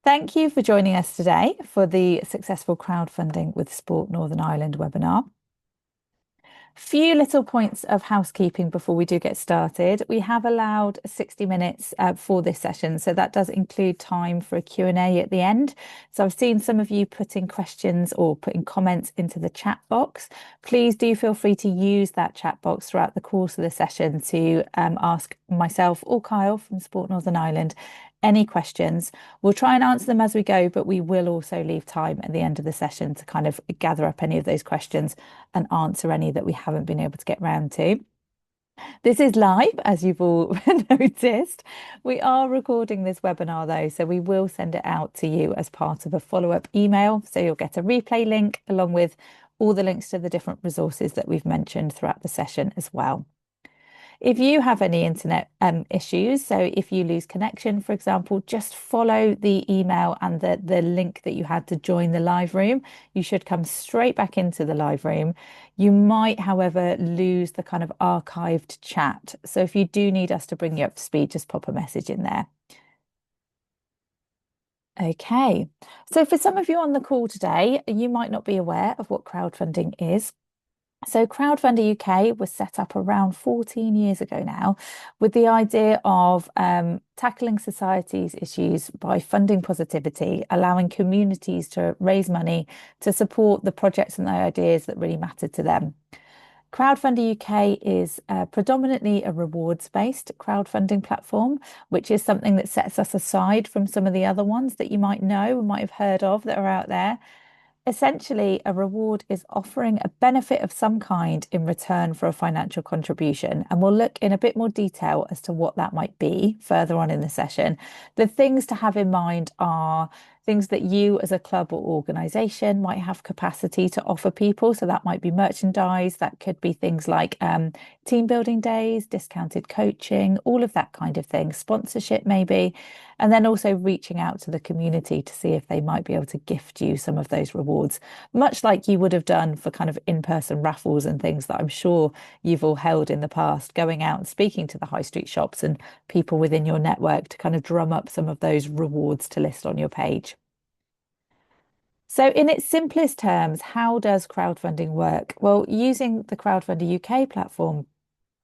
Thank you for joining us today for the Successful Crowdfunding with Sport Northern Ireland webinar. Few little points of housekeeping before we do get started. We have allowed 60 minutes for this session, so that does include time for a Q&A at the end. So I've seen some of you putting questions or putting comments into the chat box. Please do feel free to use that chat box throughout the course of the session to ask myself or Kyle from Sport Northern Ireland any questions. We'll try and answer them as we go, but we will also leave time at the end of the session to kind of gather up any of those questions and answer any that we haven't been able to get round to. This is live, as you've all noticed. We are recording this webinar though, so we will send it out to you as part of a follow-up email. So you'll get a replay link along with all the links to the different resources that we've mentioned throughout the session as well. If you have any internet issues, so if you lose connection, for example, just follow the email and the link that you had to join the live room. You should come straight back into the live room. You might, however, lose the kind of archived chat. So if you do need us to bring you up to speed, just pop a message in there. Okay, so for some of you on the call today, you might not be aware of what crowdfunding is. So Crowdfunder UK was set up around 14 years ago now with the idea of tackling society's issues by funding positivity, allowing communities to raise money to support the projects and the ideas that really mattered to them. Crowdfunder UK is predominantly a rewards-based crowdfunding platform, which is something that sets us aside from some of the other ones that you might know and might have heard of that are out there. Essentially, a reward is offering a benefit of some kind in return for a financial contribution. And we'll look in a bit more detail as to what that might be further on in the session. The things to have in mind are things that you as a club or organization might have capacity to offer people. So that might be merchandise, that could be things like team building days, discounted coaching, all of that kind of thing, sponsorship maybe. And then also reaching out to the community to see if they might be able to gift you some of those rewards, much like you would have done for kind of in-person raffles and things that I'm sure you've all held in the past, going out and speaking to the high street shops and people within your network to kind of drum up some of those rewards to list on your page. So in its simplest terms, how does crowdfunding work? Well, using the Crowdfunder UK platform,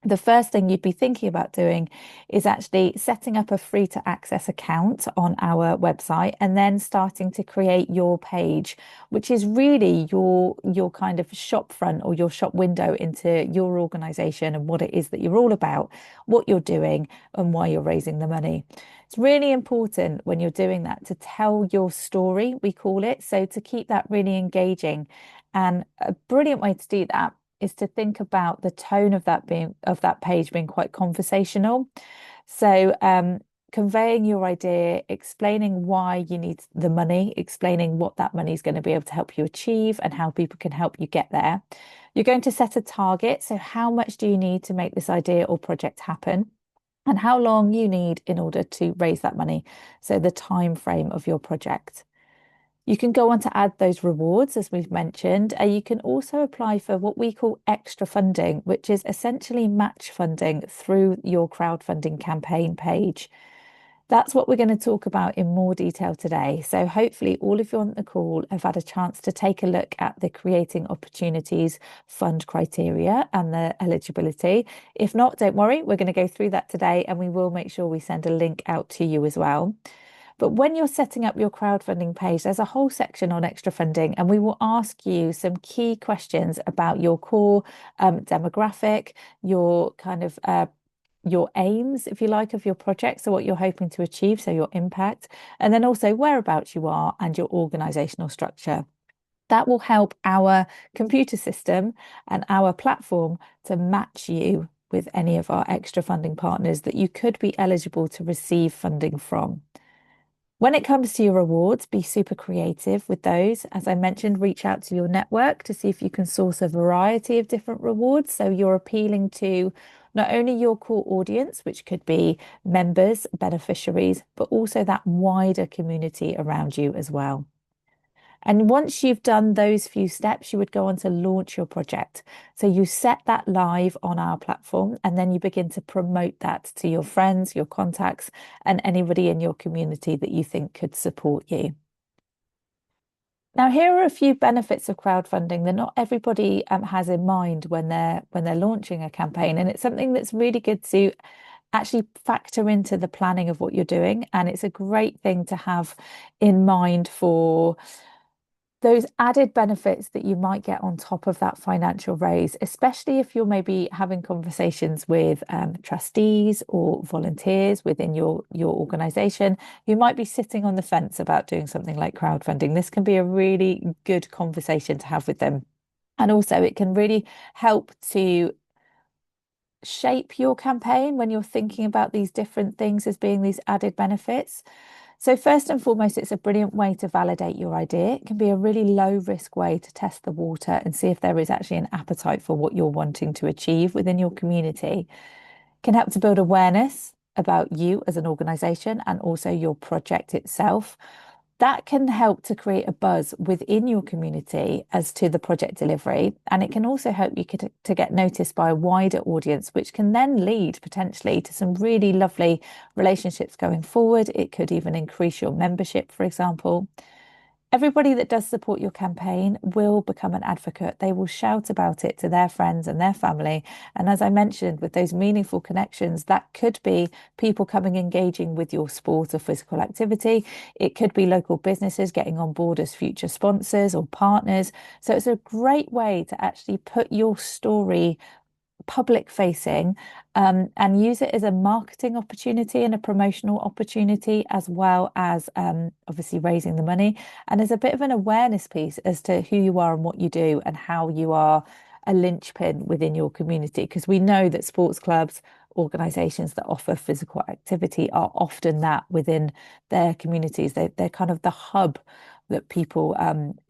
the first thing you'd be thinking about doing is actually setting up a free to access account on our website and then starting to create your page, which is really your kind of shop front or your shop window into your organization and what it is that you're all about, what you're doing and why you're raising the money. It's really important when you're doing that to tell your story, we call it, so to keep that really engaging. And a brilliant way to do that is to think about the tone of that page being quite conversational. So conveying your idea, explaining why you need the money, explaining what that money is going to be able to help you achieve and how people can help you get there. You're going to set a target. So how much do you need to make this idea or project happen? And how long you need in order to raise that money. So the time frame of your project. You can go on to add those rewards, as we've mentioned. You can also apply for what we call extra funding, which is essentially match funding through your crowdfunding campaign page. That's what we're going to talk about in more detail today. So hopefully all of you on the call have had a chance to take a look at the Creating Opportunities fund criteria and the eligibility. If not, don't worry, we're going to go through that today and we will make sure we send a link out to you as well. But when you're setting up your crowdfunding page, there's a whole section on extra funding, and we will ask you some key questions about your core demographic, your kind of your aims, if you like, of your project, so what you're hoping to achieve, so your impact, and then also whereabouts you are and your organizational structure. That will help our computer system and our platform to match you with any of our extra funding partners that you could be eligible to receive funding from. When it comes to your rewards, be super creative with those. As I mentioned, reach out to your network to see if you can source a variety of different rewards. So you're appealing to not only your core audience, which could be members, beneficiaries, but also that wider community around you as well. And once you've done those few steps, you would go on to launch your project. So you set that live on our platform, and then you begin to promote that to your friends, your contacts, and anybody in your community that you think could support you. Now, here are a few benefits of crowdfunding that not everybody has in mind when they're launching a campaign, and it's something that's really good to actually factor into the planning of what you're doing. And it's a great thing to have in mind for those added benefits that you might get on top of that financial raise, especially if you're maybe having conversations with trustees or volunteers within your organization who might be sitting on the fence about doing something like crowdfunding. This can be a really good conversation to have with them. And also, it can really help to shape your campaign when you're thinking about these different things as being these added benefits. So, first and foremost, it's a brilliant way to validate your idea. It can be a really low risk way to test the water and see if there is actually an appetite for what you're wanting to achieve within your community. It can help to build awareness about you as an organization and also your project itself. That can help to create a buzz within your community as to the project delivery. And it can also help you to get noticed by a wider audience, which can then lead potentially to some really lovely relationships going forward. It could even increase your membership, for example. Everybody that does support your campaign will become an advocate. They will shout about it to their friends and their family. And as I mentioned, with those meaningful connections, that could be people coming engaging with your sport or physical activity. It could be local businesses getting on board as future sponsors or partners. So it's a great way to actually put your story public facing, and use it as a marketing opportunity and a promotional opportunity, as well as obviously raising the money. And as a bit of an awareness piece as to who you are and what you do and how you are a linchpin within your community. Because we know that sports clubs, organizations that offer physical activity are often that within their communities. They're kind of the hub that people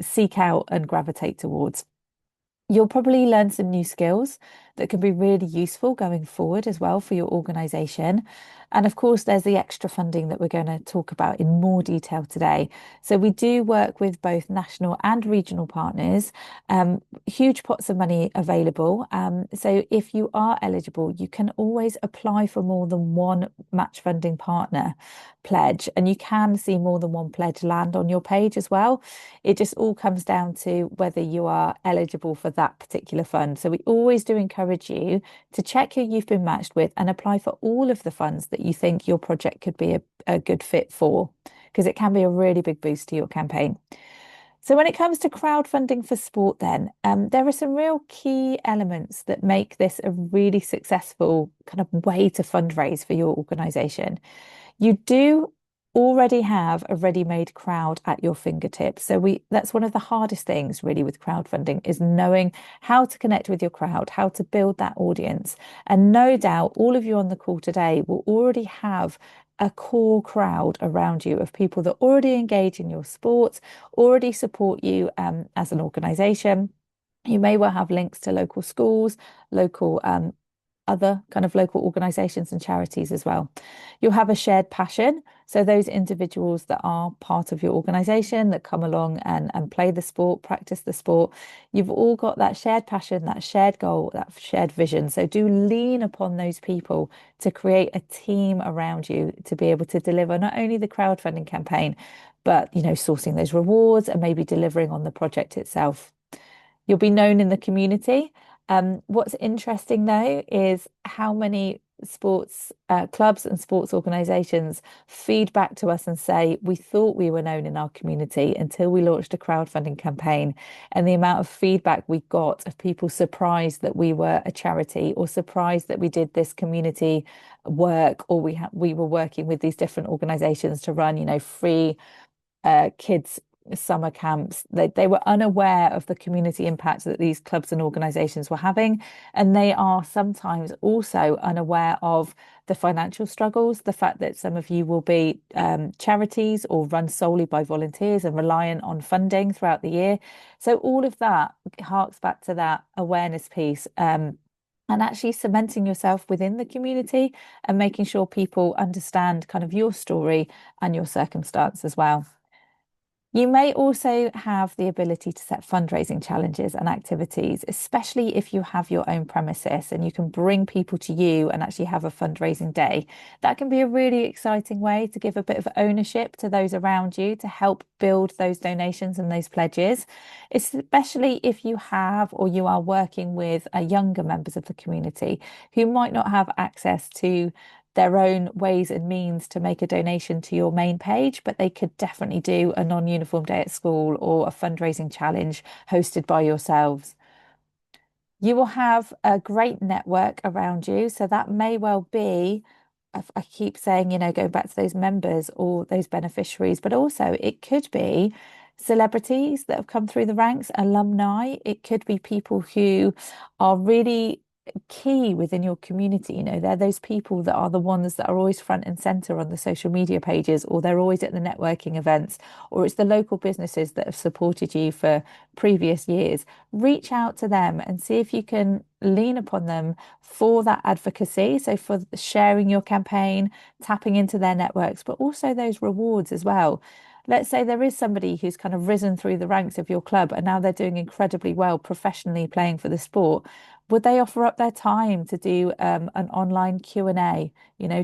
seek out and gravitate towards. You'll probably learn some new skills that can be really useful going forward as well for your organization. And of course, there's the extra funding that we're going to talk about in more detail today. So we do work with both national and regional partners, huge pots of money available. So if you are eligible, you can always apply for more than one match funding partner pledge, and you can see more than one pledge land on your page as well. It just all comes down to whether you are eligible for that particular fund. So we always do encourage you to check who you've been matched with and apply for all of the funds that you think your project could be a good fit for, because it can be a really big boost to your campaign. So when it comes to crowdfunding for sport, then there are some real key elements that make this a really successful kind of way to fundraise for your organization. You do already have a ready-made crowd at your fingertips. So that's one of the hardest things really with crowdfunding, is knowing how to connect with your crowd, how to build that audience. And no doubt all of you on the call today will already have a core crowd around you of people that already engage in your sports, already support you as an organization. You may well have links to local schools, local other kind of local organizations and charities as well. You'll have a shared passion. So those individuals that are part of your organization that come along and play the sport, practice the sport, you've all got that shared passion, that shared goal, that shared vision. So do lean upon those people to create a team around you to be able to deliver not only the crowdfunding campaign, but sourcing those rewards and maybe delivering on the project itself. You'll be known in the community. What's interesting though is how many sports clubs and sports organizations feed back to us and say, we thought we were known in our community until we launched a crowdfunding campaign. And the amount of feedback we got of people surprised that we were a charity, or surprised that we did this community work, or we were working with these different organizations to run, free kids summer camps. They were unaware of the community impact that these clubs and organizations were having, and they are sometimes also unaware of the financial struggles, the fact that some of you will be charities or run solely by volunteers and reliant on funding throughout the year. So all of that harks back to that awareness piece, and actually cementing yourself within the community and making sure people understand kind of your story and your circumstance as well. You may also have the ability to set fundraising challenges and activities, especially if you have your own premises and you can bring people to you and actually have a fundraising day. That can be a really exciting way to give a bit of ownership to those around you to help build those donations and those pledges, especially if you have or you are working with younger members of the community who might not have access to their own ways and means to make a donation to your main page, but they could definitely do a non-uniform day at school or a fundraising challenge hosted by yourselves. You will have a great network around you. So that may well be, I keep saying, going back to those members or those beneficiaries, but also it could be celebrities that have come through the ranks, alumni. It could be people who are really key within your community. They're those people that are the ones that are always front and center on the social media pages, or they're always at the networking events, or it's the local businesses that have supported you for previous years. Reach out to them and see if you can lean upon them for that advocacy. So for sharing your campaign, tapping into their networks, but also those rewards as well. Let's say there is somebody who's kind of risen through the ranks of your club and now they're doing incredibly well professionally playing for the sport. Would they offer up their time to do an online Q&A,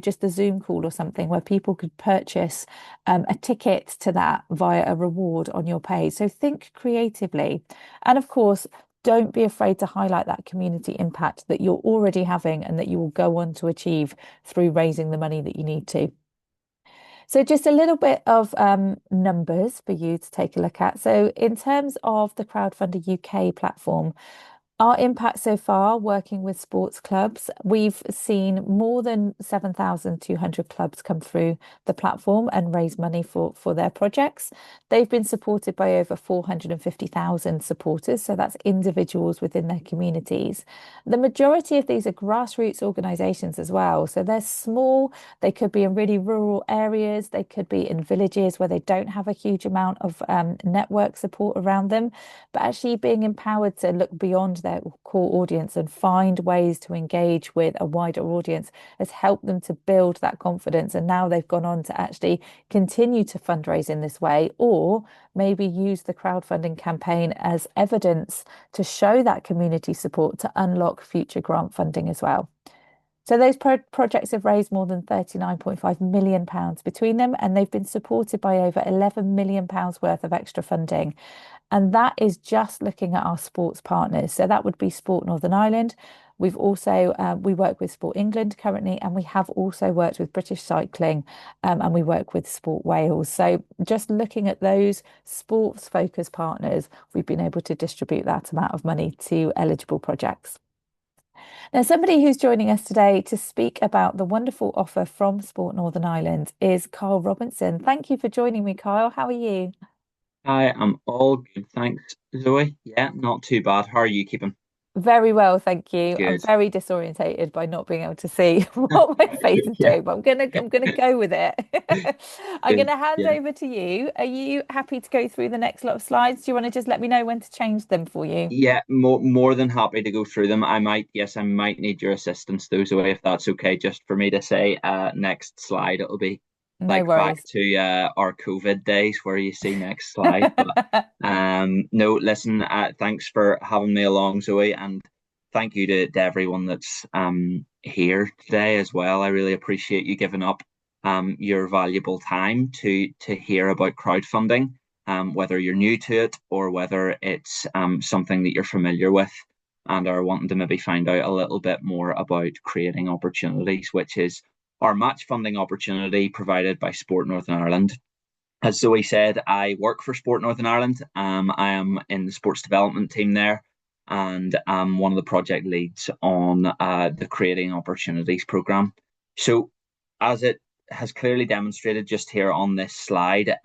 just a Zoom call or something where people could purchase a ticket to that via a reward on your page? So think creatively. And of course, don't be afraid to highlight that community impact that you're already having and that you will go on to achieve through raising the money that you need to. So just a little bit of numbers for you to take a look at. So in terms of the Crowdfunder UK platform, our impact so far, working with sports clubs, we've seen more than 7,200 clubs come through the platform and raise money for their projects. They've been supported by over 450,000 supporters, so that's individuals within their communities. The majority of these are grassroots organisations as well. So they're small, they could be in really rural areas, they could be in villages where they don't have a huge amount of network support around them, but actually being empowered to look beyond their core audience and find ways to engage with a wider audience has helped them to build that confidence. And now they've gone on to actually continue to fundraise in this way, or maybe use the crowdfunding campaign as evidence to show that community support to unlock future grant funding as well. So those projects have raised more than £39.5 million between them, and they've been supported by over £11 million worth of extra funding. And that is just looking at our sports partners. So that would be Sport Northern Ireland. We've also we work with Sport England currently, and we have also worked with British Cycling, and we work with Sport Wales. So just looking at those sports focused partners, we've been able to distribute that amount of money to eligible projects. Now, somebody who's joining us today to speak about the wonderful offer from Sport Northern Ireland is Kyle Robinson. Thank you for joining me, Kyle. How are you? Hi, I'm all good, thanks, Zoe. Yeah, not too bad. How are you keeping? Very well, thank you. I'm Good. very disorientated by not being able to see what my face is Yeah, doing, but I'm gonna go with it. I'm good. gonna hand Yeah. over to you. Are you happy to go through the next lot of slides? Do you want to just let me know when to change them for you? Yeah, more than happy to go through them. I might need your assistance though, Zoe, if that's okay, just for me to say next slide. It'll be No like back worries. to our COVID days where you see next slide. But no, listen, thanks for having me along, Zoe, and thank you to everyone that's here today as well. I really appreciate you giving up your valuable time to hear about crowdfunding, whether you're new to it or whether it's something that you're familiar with and are wanting to maybe find out a little bit more about creating opportunities, which is our match funding opportunity provided by Sport Northern Ireland. As Zoe said, I work for Sport Northern Ireland. I am in the sports development team there, and I'm one of the project leads on the Creating Opportunities programme. So, as it has clearly demonstrated just here on this slide,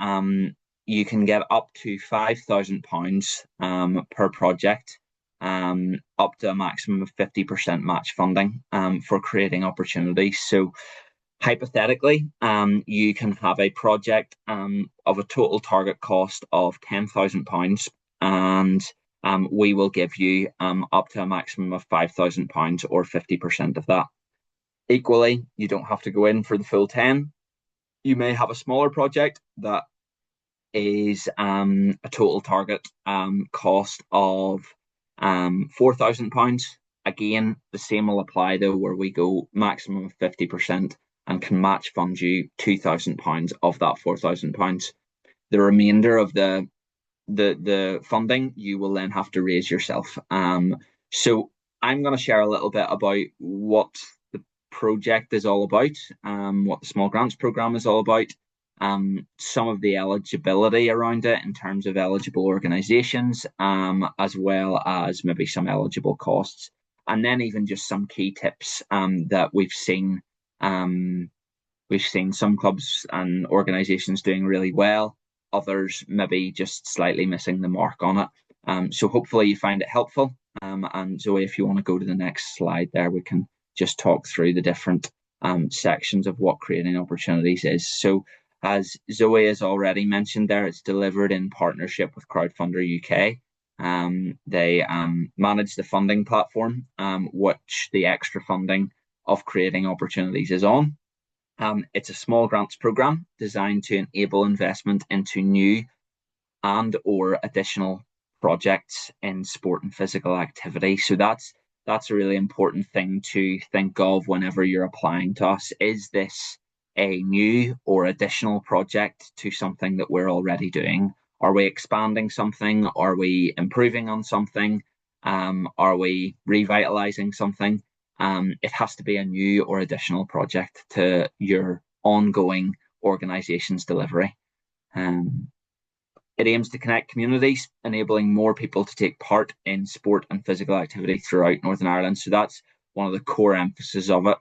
you can get up to £5,000 per project, up to a maximum of 50% match funding for creating opportunities. So, hypothetically, you can have a project of a total target cost of £10,000, and we will give you up to a maximum of £5,000 or 50% of that. Equally, you don't have to go in for the full 10. You may have a smaller project that is a total target cost of £4,000. Again, the same will apply though, where we go maximum of 50% and can match fund you £2,000 of that £4,000. The remainder of the funding you will then have to raise yourself. So I'm going to share a little bit about what the project is all about, what the small grants program is all about, some of the eligibility around it in terms of eligible organisations, as well as maybe some eligible costs, and then even just some key tips that we've seen. We've seen some clubs and organisations doing really well, others maybe just slightly missing the mark on it. So hopefully you find it helpful. And Zoe, if you want to go to the next slide there, we can just talk through the different sections of what creating opportunities is. So as Zoe has already mentioned there, it's delivered in partnership with Crowdfunder UK. They manage the funding platform, which the extra funding of creating opportunities is on. It's a small grants program designed to enable investment into new and or additional projects in sport and physical activity. So that's a really important thing to think of whenever you're applying to us. Is this a new or additional project to something that we're already doing? Are we expanding something? Are we improving on something? Are we revitalizing something? It has to be a new or additional project to your ongoing organization's delivery. It aims to connect communities, enabling more people to take part in sport and physical activity throughout Northern Ireland. So that's one of the core emphasis of it.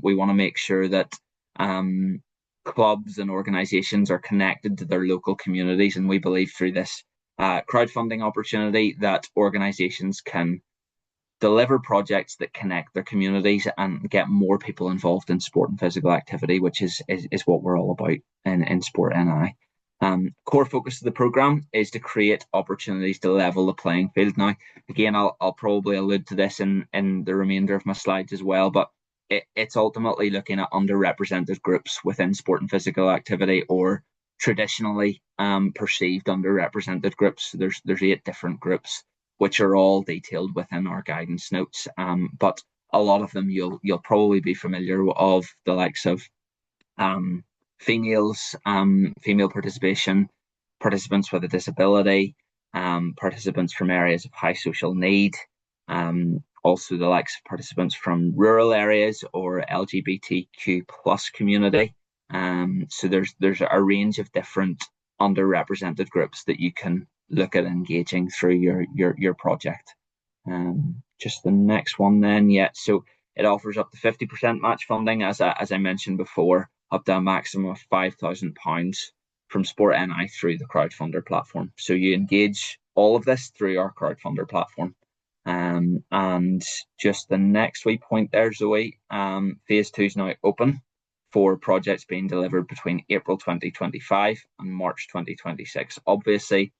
We want to make sure that clubs and organisations are connected to their local communities, and we believe through this crowdfunding opportunity that organisations can deliver projects that connect their communities and get more people involved in sport and physical activity, which is what we're all about in Sport NI. Core focus of the programme is to create opportunities to level the playing field. Now, again, I'll probably allude to this in the remainder of my slides as well, but it's ultimately looking at underrepresented groups within sport and physical activity, or traditionally perceived underrepresented groups. There's 8 different groups, which are all detailed within our guidance notes. But a lot of them you'll probably be familiar of, the likes of females, female participation, participants with a disability, participants from areas of high social need, also the likes of participants from rural areas or LGBTQ plus community. So there's a range of different underrepresented groups that you can look at engaging through your project. Just the next one then, yeah. So it offers up to 50% match funding, as I mentioned before, up to a maximum of £5,000 from Sport NI through the Crowdfunder platform. So you engage all of this through our Crowdfunder platform. And just the next wee point there, Zoe, phase 2 is now open for projects being delivered between April 2025 and March 2026. Obviously,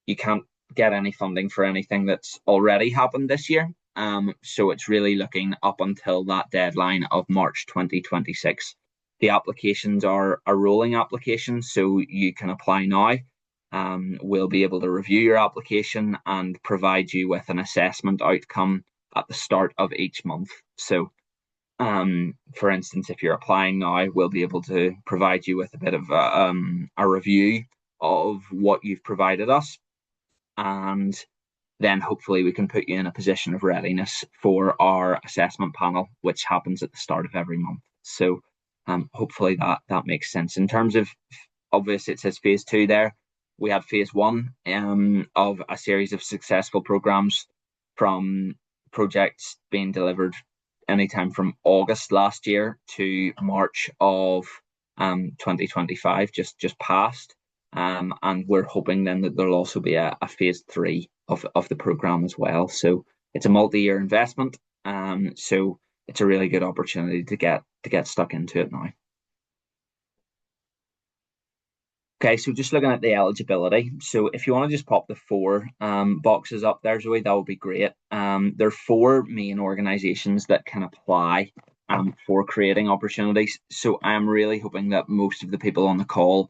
you can't get any funding for anything that's already happened this year. So it's really looking up until that deadline of March 2026. The applications are a rolling application, so you can apply now. We'll be able to review your application and provide you with an assessment outcome at the start of each month. So, for instance, if you're applying now, we'll be able to provide you with a bit of a review of what you've provided us, and then hopefully we can put you in a position of readiness for our assessment panel, which happens at the start of every month. So hopefully that makes sense. In terms of, obviously it says phase 2 there, we had phase 1 of a series of successful programs, from projects being delivered anytime from August last year to March of 2025, just past. And we're hoping then that there'll also be a phase 3 of the program as well. So it's a multi-year investment. So it's a really good opportunity to get stuck into it now. Okay, so just looking at the eligibility. So if you want to just pop the 4 boxes up there, Zoe, that would be great. There are 4 main organisations that can apply for creating opportunities. So I'm really hoping that most of the people on the call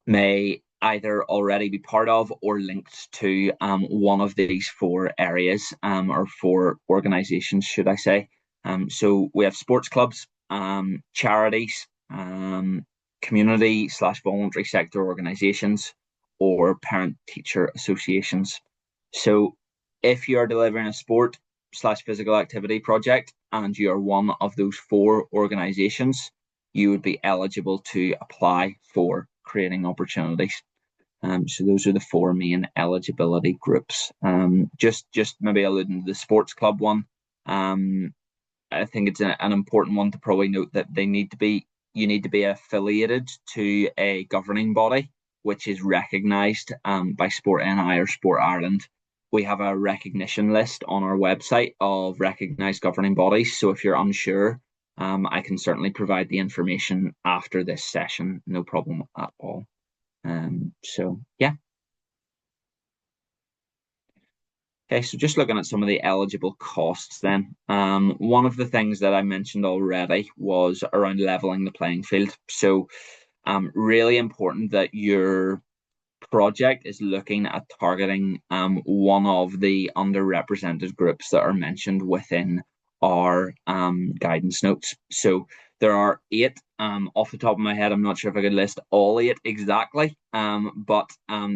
may either already be part of or linked to one of these four areas, or four organisations, should I say. So we have sports clubs, charities, community/voluntary sector organisations, or parent-teacher associations. So if you are delivering a sport/physical activity project and you are one of those four organisations, you would be eligible to apply for creating opportunities. So those are the four main eligibility groups. Just maybe alluding to the sports club one. I think it's an important one to probably note that you need to be affiliated to a governing body which is recognised by Sport NI or Sport Ireland. We have a recognition list on our website of recognised governing bodies. So if you're unsure, I can certainly provide the information after this session, no problem at all. So yeah. Okay, so just looking at some of the eligible costs then. One of the things that I mentioned already was around leveling the playing field. So really important that your project is looking at targeting one of the underrepresented groups that are mentioned within our guidance notes. So there are 8 off the top of my head. I'm not sure if I could list all 8 exactly, but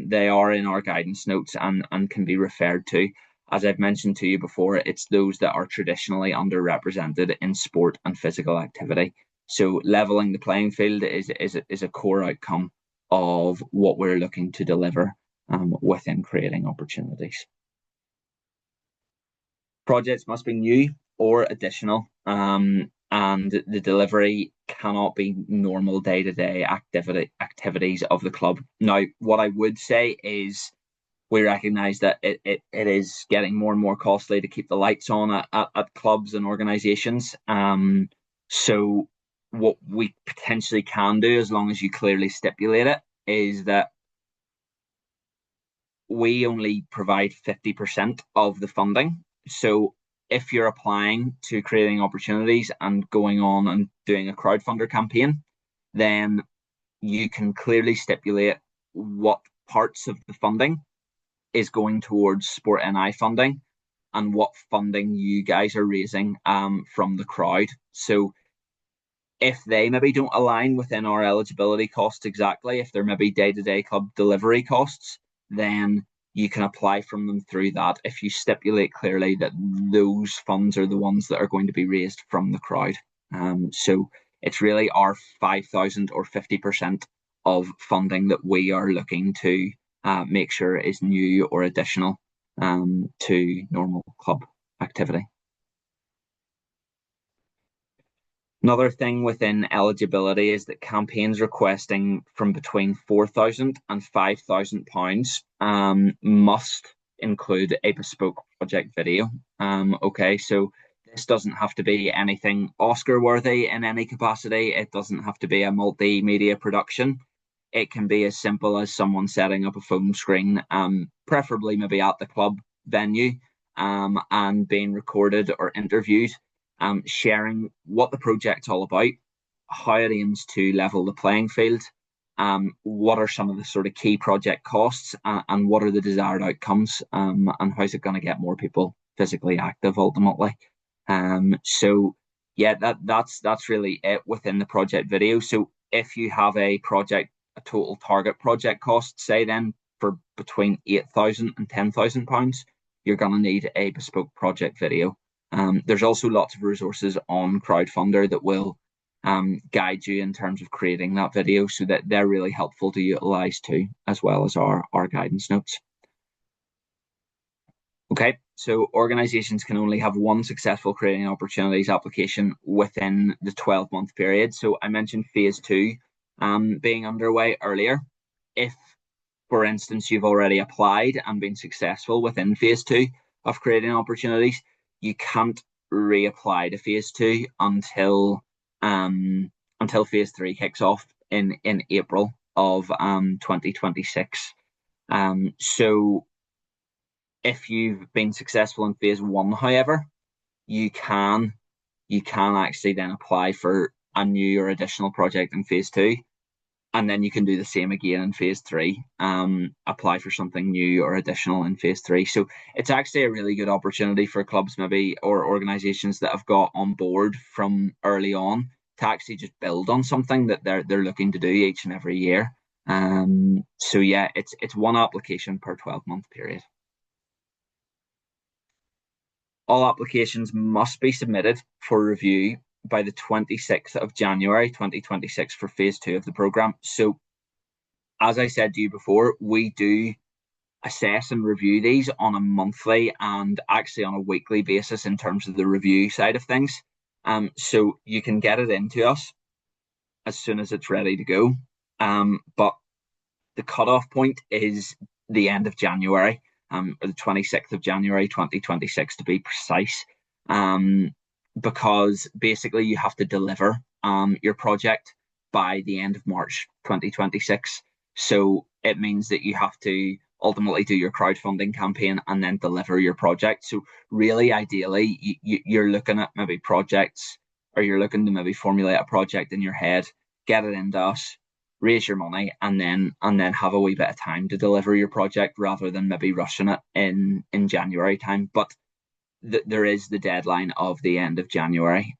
they are in our guidance notes and can be referred to. As I've mentioned to you before, it's those that are traditionally underrepresented in sport and physical activity. So leveling the playing field is a core outcome of what we're looking to deliver within creating opportunities. Projects must be new or additional, and the delivery cannot be normal day-to-day activities of the club. Now, what I would say is we recognise that it is getting more and more costly to keep the lights on at clubs and organisations. So what we potentially can do, as long as you clearly stipulate it, is that we only provide 50% of the funding. So if you're applying to creating opportunities and going on and doing a crowdfunder campaign, then you can clearly stipulate what parts of the funding is going towards Sport NI funding and what funding you guys are raising from the crowd. So if they maybe don't align within our eligibility costs exactly, if they're maybe day-to-day club delivery costs, then you can apply from them through that if you stipulate clearly that those funds are the ones that are going to be raised from the crowd. So it's really our 5,000 or 50% of funding that we are looking to make sure is new or additional to normal club activity. Another thing within eligibility is that campaigns requesting from between £4,000 and £5,000 must include a bespoke project video. Okay, so this doesn't have to be anything Oscar worthy in any capacity. It doesn't have to be a multimedia production. It can be as simple as someone setting up a phone screen, preferably maybe at the club venue, and being recorded or interviewed, sharing what the project's all about, how it aims to level the playing field, what are some of the sort of key project costs, and what are the desired outcomes, and how's it going to get more people physically active ultimately. So yeah, that's really it within the project video. So if you have a total target project cost, say then for between £8,000 and £10,000, you're going to need a bespoke project video. There's also lots of resources on Crowdfunder that will guide you in terms of creating that video, so that they're really helpful to utilize too, as well as our guidance notes. Okay, so organizations can only have one successful creating opportunities application within the 12-month period. So I mentioned phase 2 being underway earlier. If, for instance, you've already applied and been successful within phase 2 of creating opportunities, you can't reapply to phase 2 until phase 3 kicks off in April of 2026. So if you've been successful in phase 1, however, you can actually then apply for a new or additional project in phase 2. and then you can do the same again in phase three, apply for something new or additional in phase three. So it's actually a really good opportunity for clubs maybe or organizations that have got on board from early on to actually just build on something that they're looking to do each and every year. So yeah, it's one application per 12-month period. All applications must be submitted for review by the 26th of January 2026 for phase two of the program. So as I said to you before, we do assess and review these on a monthly and actually on a weekly basis in terms of the review side of things. So you can get it into us as soon as it's ready to go. But the cutoff point is the end of January, or the 26th of January 2026 to be precise. Because basically you have to deliver your project by the end of March 2026. So it means that you have to ultimately do your crowdfunding campaign and then deliver your project. So really, ideally, you're looking at maybe projects, or you're looking to maybe formulate a project in your head, get it into us, raise your money, and then have a wee bit of time to deliver your project rather than maybe rushing it in January time. But there is the deadline of the end of January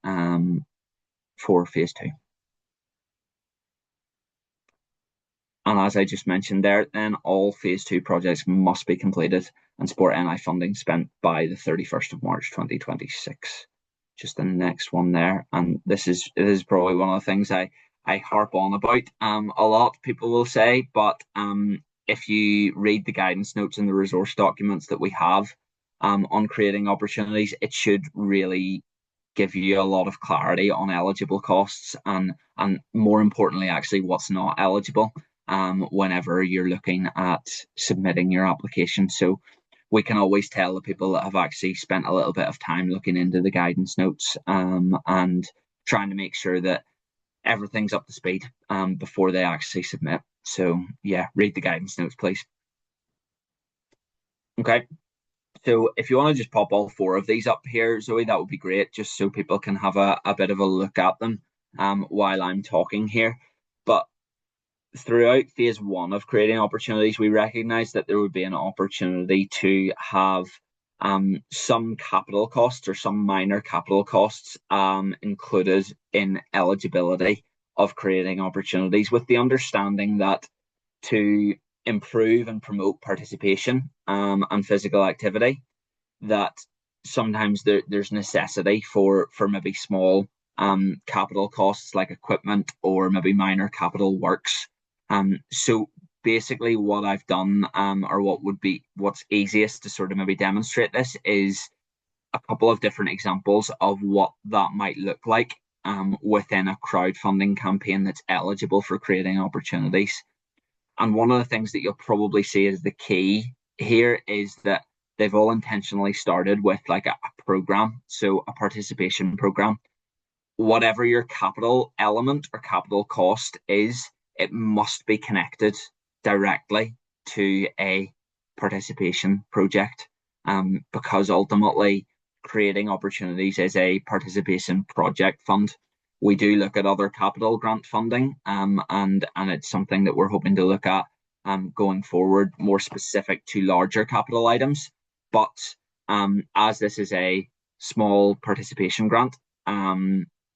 for phase two. And as I just mentioned there, then all phase two projects must be completed and Sport NI funding spent by the 31st of March 2026. Just the next one there. And this is probably one of the things I harp on about a lot, people will say, but if you read the guidance notes and the resource documents that we have on creating opportunities, it should really give you a lot of clarity on eligible costs and more importantly, actually what's not eligible whenever you're looking at submitting your application. So we can always tell the people that have actually spent a little bit of time looking into the guidance notes and trying to make sure that everything's up to speed before they actually submit. So yeah, read the guidance notes, please. Okay. So if you want to just pop all four of these up here, Zoe, that would be great, just so people can have a bit of a look at them while I'm talking here. But throughout phase one of creating opportunities, we recognize that there would be an opportunity to have some capital costs or some minor capital costs included in eligibility of creating opportunities, with the understanding that to improve and promote participation and physical activity, that sometimes there's necessity for maybe small capital costs like equipment or maybe minor capital works. So basically what I've done or what's easiest to sort of maybe demonstrate this is a couple of different examples of what that might look like within a crowdfunding campaign that's eligible for creating opportunities. And one of the things that you'll probably see as the key here is that they've all intentionally started with like a program, so a participation program. Whatever your capital element or capital cost is, it must be connected directly to a participation project, because ultimately creating opportunities is a participation project fund. We do look at other capital grant funding, and it's something that we're hoping to look at going forward, more specific to larger capital items. But as this is a small participation grant,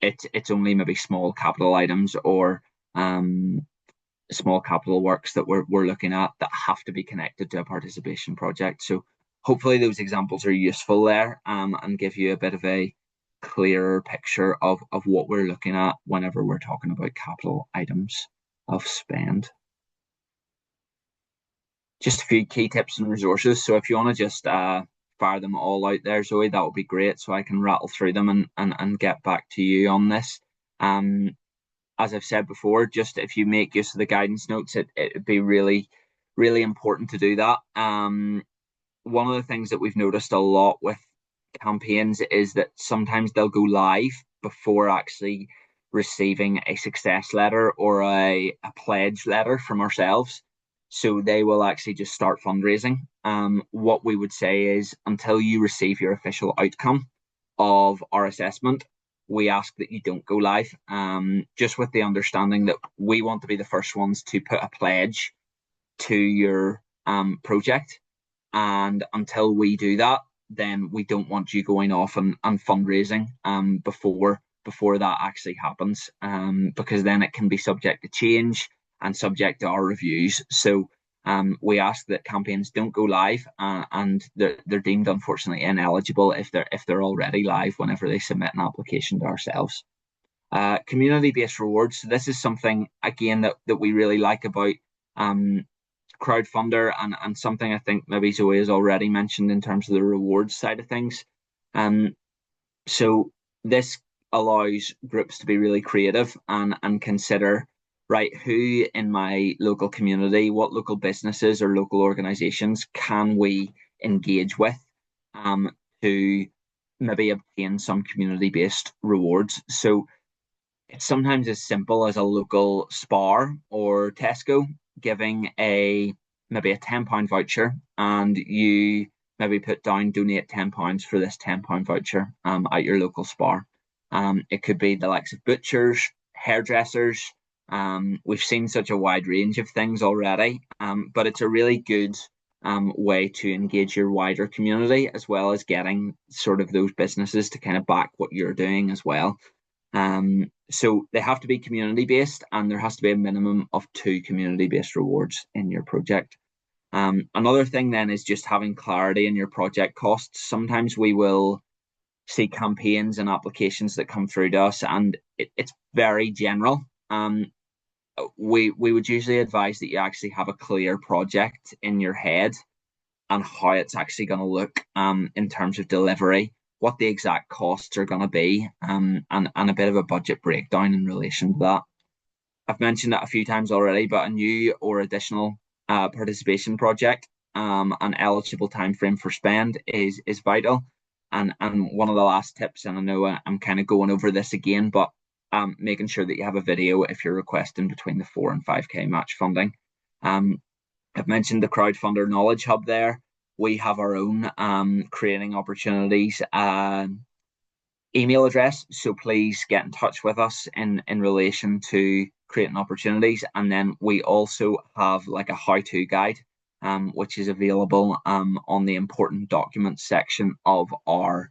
it's only maybe small capital items or small capital works that we're looking at that have to be connected to a participation project. So hopefully those examples are useful there and give you a bit of a clearer picture of what we're looking at whenever we're talking about capital items of spend. Just a few key tips and resources. So if you want to just fire them all out there, Zoe, that would be great, so I can rattle through them and get back to you on this. As I've said before, just if you make use of the guidance notes, it'd be really, really important to do that. One of the things that we've noticed a lot with campaigns is that sometimes they'll go live before actually receiving a success letter or a pledge letter from ourselves. So they will actually just start fundraising. What we would say is until you receive your official outcome of our assessment, we ask that you don't go live, just with the understanding that we want to be the first ones to put a pledge to your project. And until we do that, then we don't want you going off and fundraising before that actually happens, because then it can be subject to change and subject to our reviews. So we ask that campaigns don't go live, and they're deemed unfortunately ineligible if they're already live whenever they submit an application to ourselves. Community-based rewards. So this is something again that we really like about Crowdfunder, and something I think maybe Zoe has already mentioned in terms of the rewards side of things. Um, so this allows groups to be really creative and consider, right, who in my local community, what local businesses or local organizations can we engage with um, to maybe obtain some community-based rewards. So it's sometimes as simple as a local Spar or Tesco giving a maybe a £10 voucher, and you maybe put down donate £10 for this £10 voucher at your local Spar. It could be the likes of butchers, hairdressers. We've seen such a wide range of things already, but it's a really good way to engage your wider community, as well as getting sort of those businesses to kind of back what you're doing as well. So they have to be community based, and there has to be a minimum of 2 community based rewards in your project. Another thing then is just having clarity in your project costs. Sometimes we will see campaigns and applications that come through to us, and it's very general. We would usually advise that you actually have a clear project in your head and how it's actually going to look in terms of delivery, what the exact costs are going to be, and a bit of a budget breakdown in relation to that. I've mentioned that a few times already, but a new or additional participation project, an eligible time frame for spend is vital. And one of the last tips, and I know I'm kind of going over this again, but making sure that you have a video if you're requesting between the 4 and 5K match funding. I've mentioned the Crowdfunder Knowledge Hub there. We have our own creating opportunities email address, so please get in touch with us in relation to creating opportunities. And then we also have like a how-to guide, which is available on the important documents section of our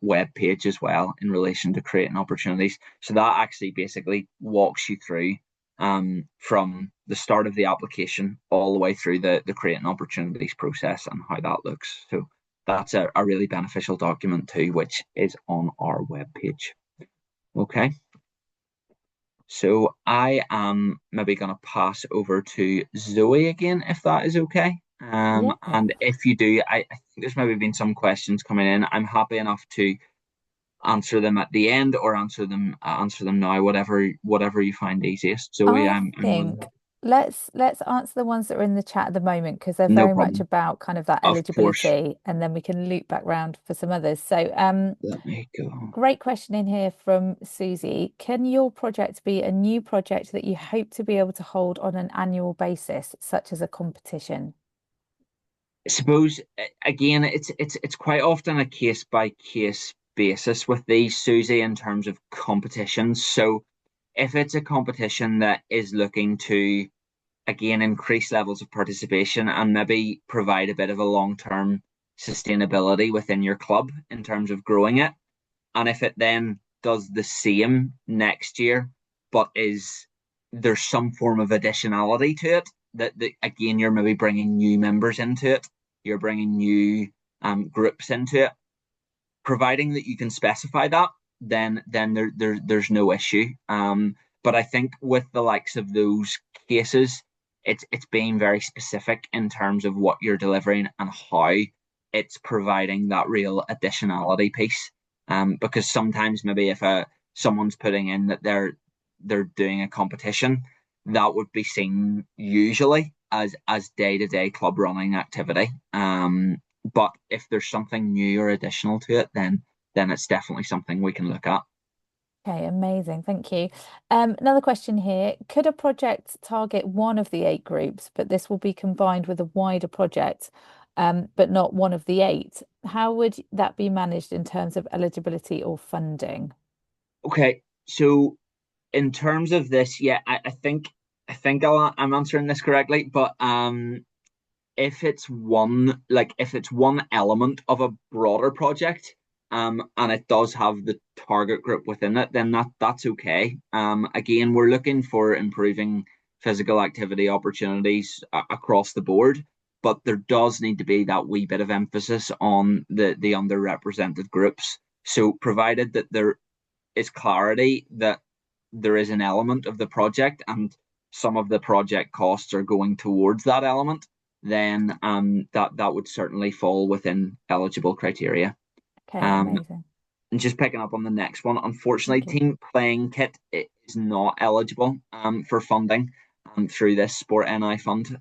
web page as well in relation to creating opportunities. So that actually basically walks you through from the start of the application all the way through the creating opportunities process and how that looks. So that's a really beneficial document too, which is on our webpage. Okay. So I am maybe going to pass over to Zoe again, if that is okay. Yeah. And if you do, I think there's maybe been some questions coming in. I'm happy enough to answer them at the end or answer them now, whatever you find easiest. Zoe, I I'm willing. think let's answer the ones that are in the chat at the moment because they're No very much problem. about kind of that Of course. eligibility, and then we can loop back round for some others. So, Let me go. great question in here from Susie. Can your project be a new project that you hope to be able to hold on an annual basis, such as a competition? I suppose again, it's quite often a case by case basis with these, Susie, in terms of competitions. So if it's a competition that is looking to again increase levels of participation and maybe provide a bit of a long-term sustainability within your club in terms of growing it, and if it then does the same next year, but is there's some form of additionality to it, that again you're maybe bringing new members into it, you're bringing new groups into it, providing that you can specify that, then there's no issue. But I think with the likes of those cases, it's being very specific in terms of what you're delivering and how it's providing that real additionality piece. Because sometimes maybe if someone's putting in that they're doing a competition, that would be seen usually as day-to-day club running activity. But if there's something new or additional to it, then it's definitely something we can look at. Okay, amazing. Thank you. Another question here. Could a project target one of the 8 groups, but this will be combined with a wider project, but not one of the 8? How would that be managed in terms of eligibility or funding? Okay, so in terms of this, yeah, I'm answering this correctly, but if it's one element of a broader project, and it does have the target group within it, then that's okay. Again, we're looking for improving physical activity opportunities across the board, but there does need to be that wee bit of emphasis on the underrepresented groups. So provided that there is clarity that there is an element of the project and some of the project costs are going towards that element, then that would certainly fall within eligible criteria. Okay, Um, amazing. and just picking up on the next one, unfortunately, Thank you. Team Playing Kit is not eligible for funding through this Sport NI fund.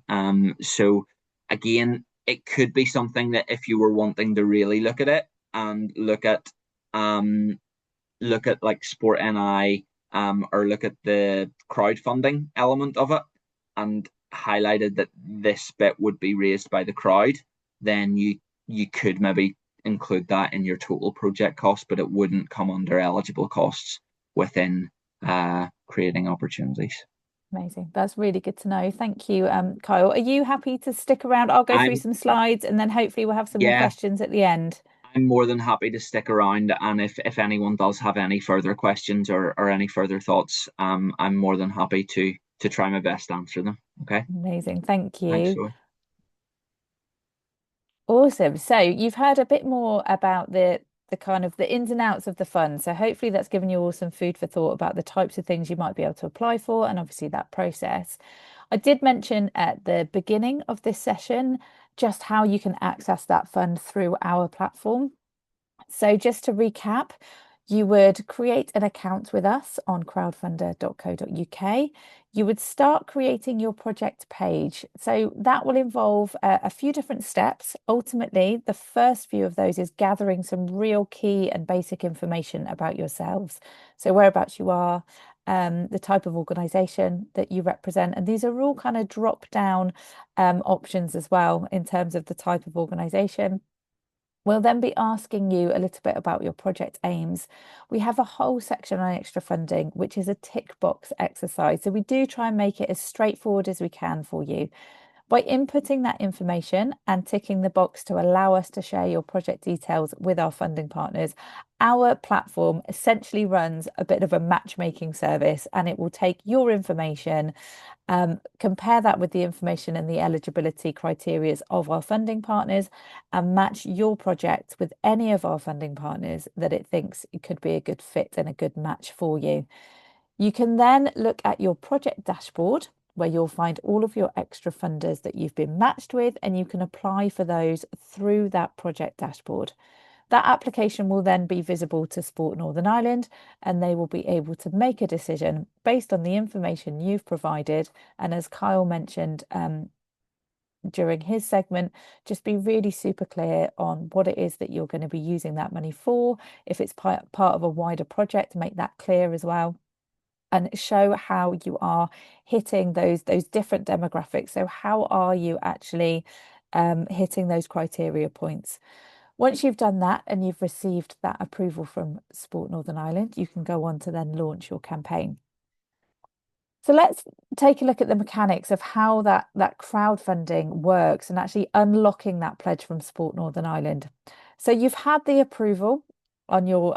So again, it could be something that if you were wanting to really look at it and um, look at like Sport NI, or look at the crowdfunding element of it and highlighted that this bit would be raised by the crowd, then you could maybe include that in your total project cost, but it wouldn't come under eligible costs within creating opportunities. Amazing. That's really good to know. Thank you, Kyle. Are you happy to stick around? I'll go through I'm some slides and then hopefully we'll have some more Yeah, questions at the end. I'm more than happy to stick around, and if anyone does have any further questions or any further thoughts, I'm more than happy to try my best to answer them. Okay, Amazing. Thank thanks, you. Joy. Awesome. So you've heard a bit more about the kind of the ins and outs of the fund. So hopefully that's given you all some food for thought about the types of things you might be able to apply for and obviously that process. I did mention at the beginning of this session just how you can access that fund through our platform. So just to recap, you would create an account with us on crowdfunder.co.uk. You would start creating your project page. So that will involve a few different steps. Ultimately, the first few of those is gathering some real key and basic information about yourselves. So whereabouts you are, the type of organization that you represent. And these are all kind of drop down options as well in terms of the type of organization. We'll then be asking you a little bit about your project aims. We have a whole section on extra funding, which is a tick box exercise. So we do try and make it as straightforward as we can for you. By inputting that information and ticking the box to allow us to share your project details with our funding partners, our platform essentially runs a bit of a matchmaking service and it will take your information, compare that with the information and the eligibility criteria of our funding partners and match your project with any of our funding partners that it thinks it could be a good fit and a good match for you. You can then look at your project dashboard where you'll find all of your extra funders that you've been matched with, and you can apply for those through that project dashboard. That application will then be visible to Sport Northern Ireland, and they will be able to make a decision based on the information you've provided. And as Kyle mentioned during his segment, just be really super clear on what it is that you're going to be using that money for. If it's part of a wider project, make that clear as well and show how you are hitting those different demographics. So how are you actually hitting those criteria points? Once you've done that and you've received that approval from Sport Northern Ireland, you can go on to then launch your campaign. So let's take a look at the mechanics of how that crowdfunding works and actually unlocking that pledge from Sport Northern Ireland. So you've had the approval on your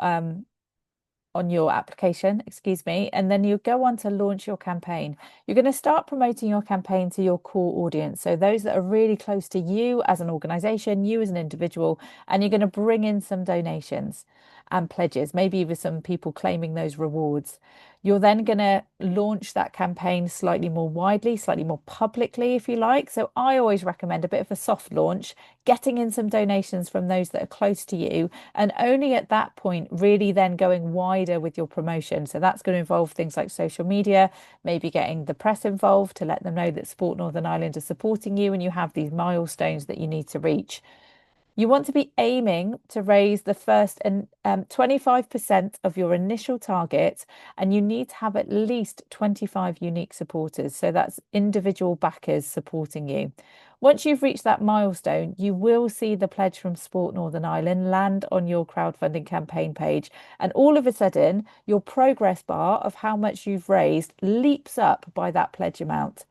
application, excuse me, and then you go on to launch your campaign. You're going to start promoting your campaign to your core audience. So those that are really close to you as an organization, you as an individual, and you're going to bring in some donations and pledges, maybe even some people claiming those rewards. You're then going to launch that campaign slightly more widely, slightly more publicly, if you like. So I always recommend a bit of a soft launch, getting in some donations from those that are close to you, and only at that point, really then going wider with your promotion. So that's going to involve things like social media, maybe getting the press involved to let them know that Sport Northern Ireland are supporting you and you have these milestones that you need to reach. You want to be aiming to raise the first and 25% of your initial target, and you need to have at least 25 unique supporters. So that's individual backers supporting you. Once you've reached that milestone, you will see the pledge from Sport Northern Ireland land on your crowdfunding campaign page. And all of a sudden, your progress bar of how much you've raised leaps up by that pledge amount.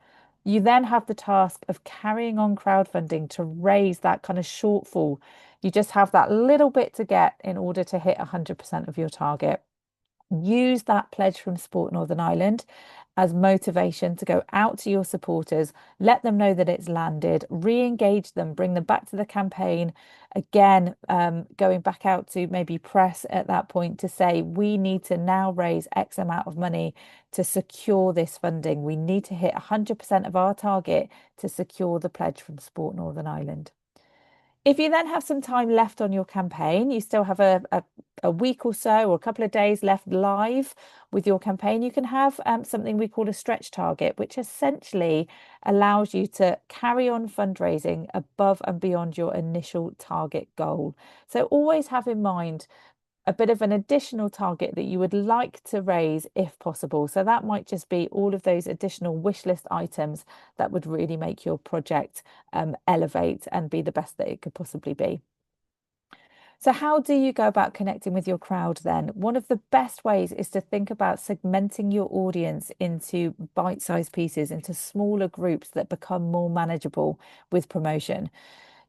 You then have the task of carrying on crowdfunding to raise that kind of shortfall. You just have that little bit to get in order to hit 100% of your target. Use that pledge from Sport Northern Ireland as motivation to go out to your supporters, let them know that it's landed, re-engage them, bring them back to the campaign. Again, going back out to maybe press at that point to say, we need to now raise X amount of money to secure this funding. We need to hit 100% of our target to secure the pledge from Sport Northern Ireland. If you then have some time left on your campaign, you still have a week or so or a couple of days left live with your campaign, you can have something we call a stretch target, which essentially allows you to carry on fundraising above and beyond your initial target goal. So always have in mind a bit of an additional target that you would like to raise if possible. So that might just be all of those additional wish list items that would really make your project elevate and be the best that it could possibly be. So, how do you go about connecting with your crowd then? One of the best ways is to think about segmenting your audience into bite-sized pieces, into smaller groups that become more manageable with promotion.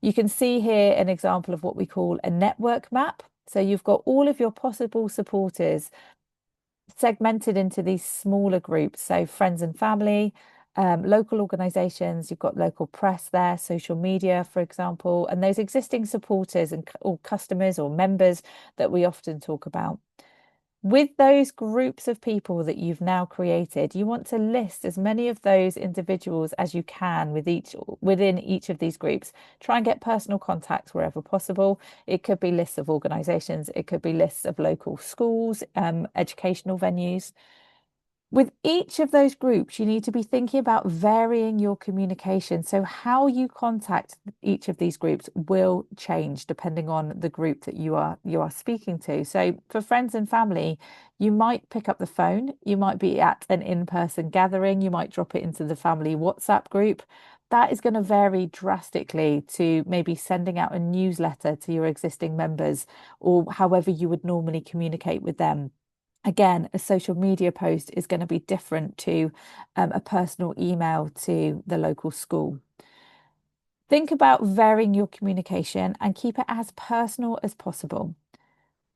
You can see here an example of what we call a network map. So you've got all of your possible supporters segmented into these smaller groups. So friends and family, local organizations, you've got local press there, social media, for example, and those existing supporters and or customers or members that we often talk about. With those groups of people that you've now created, you want to list as many of those individuals as you can within each of these groups. Try and get personal contacts wherever possible. It could be lists of organizations, it could be lists of local schools, educational venues. With each of those groups, you need to be thinking about varying your communication. So how you contact each of these groups will change depending on the group that you are speaking to. So for friends and family, you might pick up the phone, you might be at an in-person gathering, you might drop it into the family WhatsApp group. That is going to vary drastically to maybe sending out a newsletter to your existing members or however you would normally communicate with them. Again, a social media post is going to be different to a personal email to the local school. Think about varying your communication and keep it as personal as possible.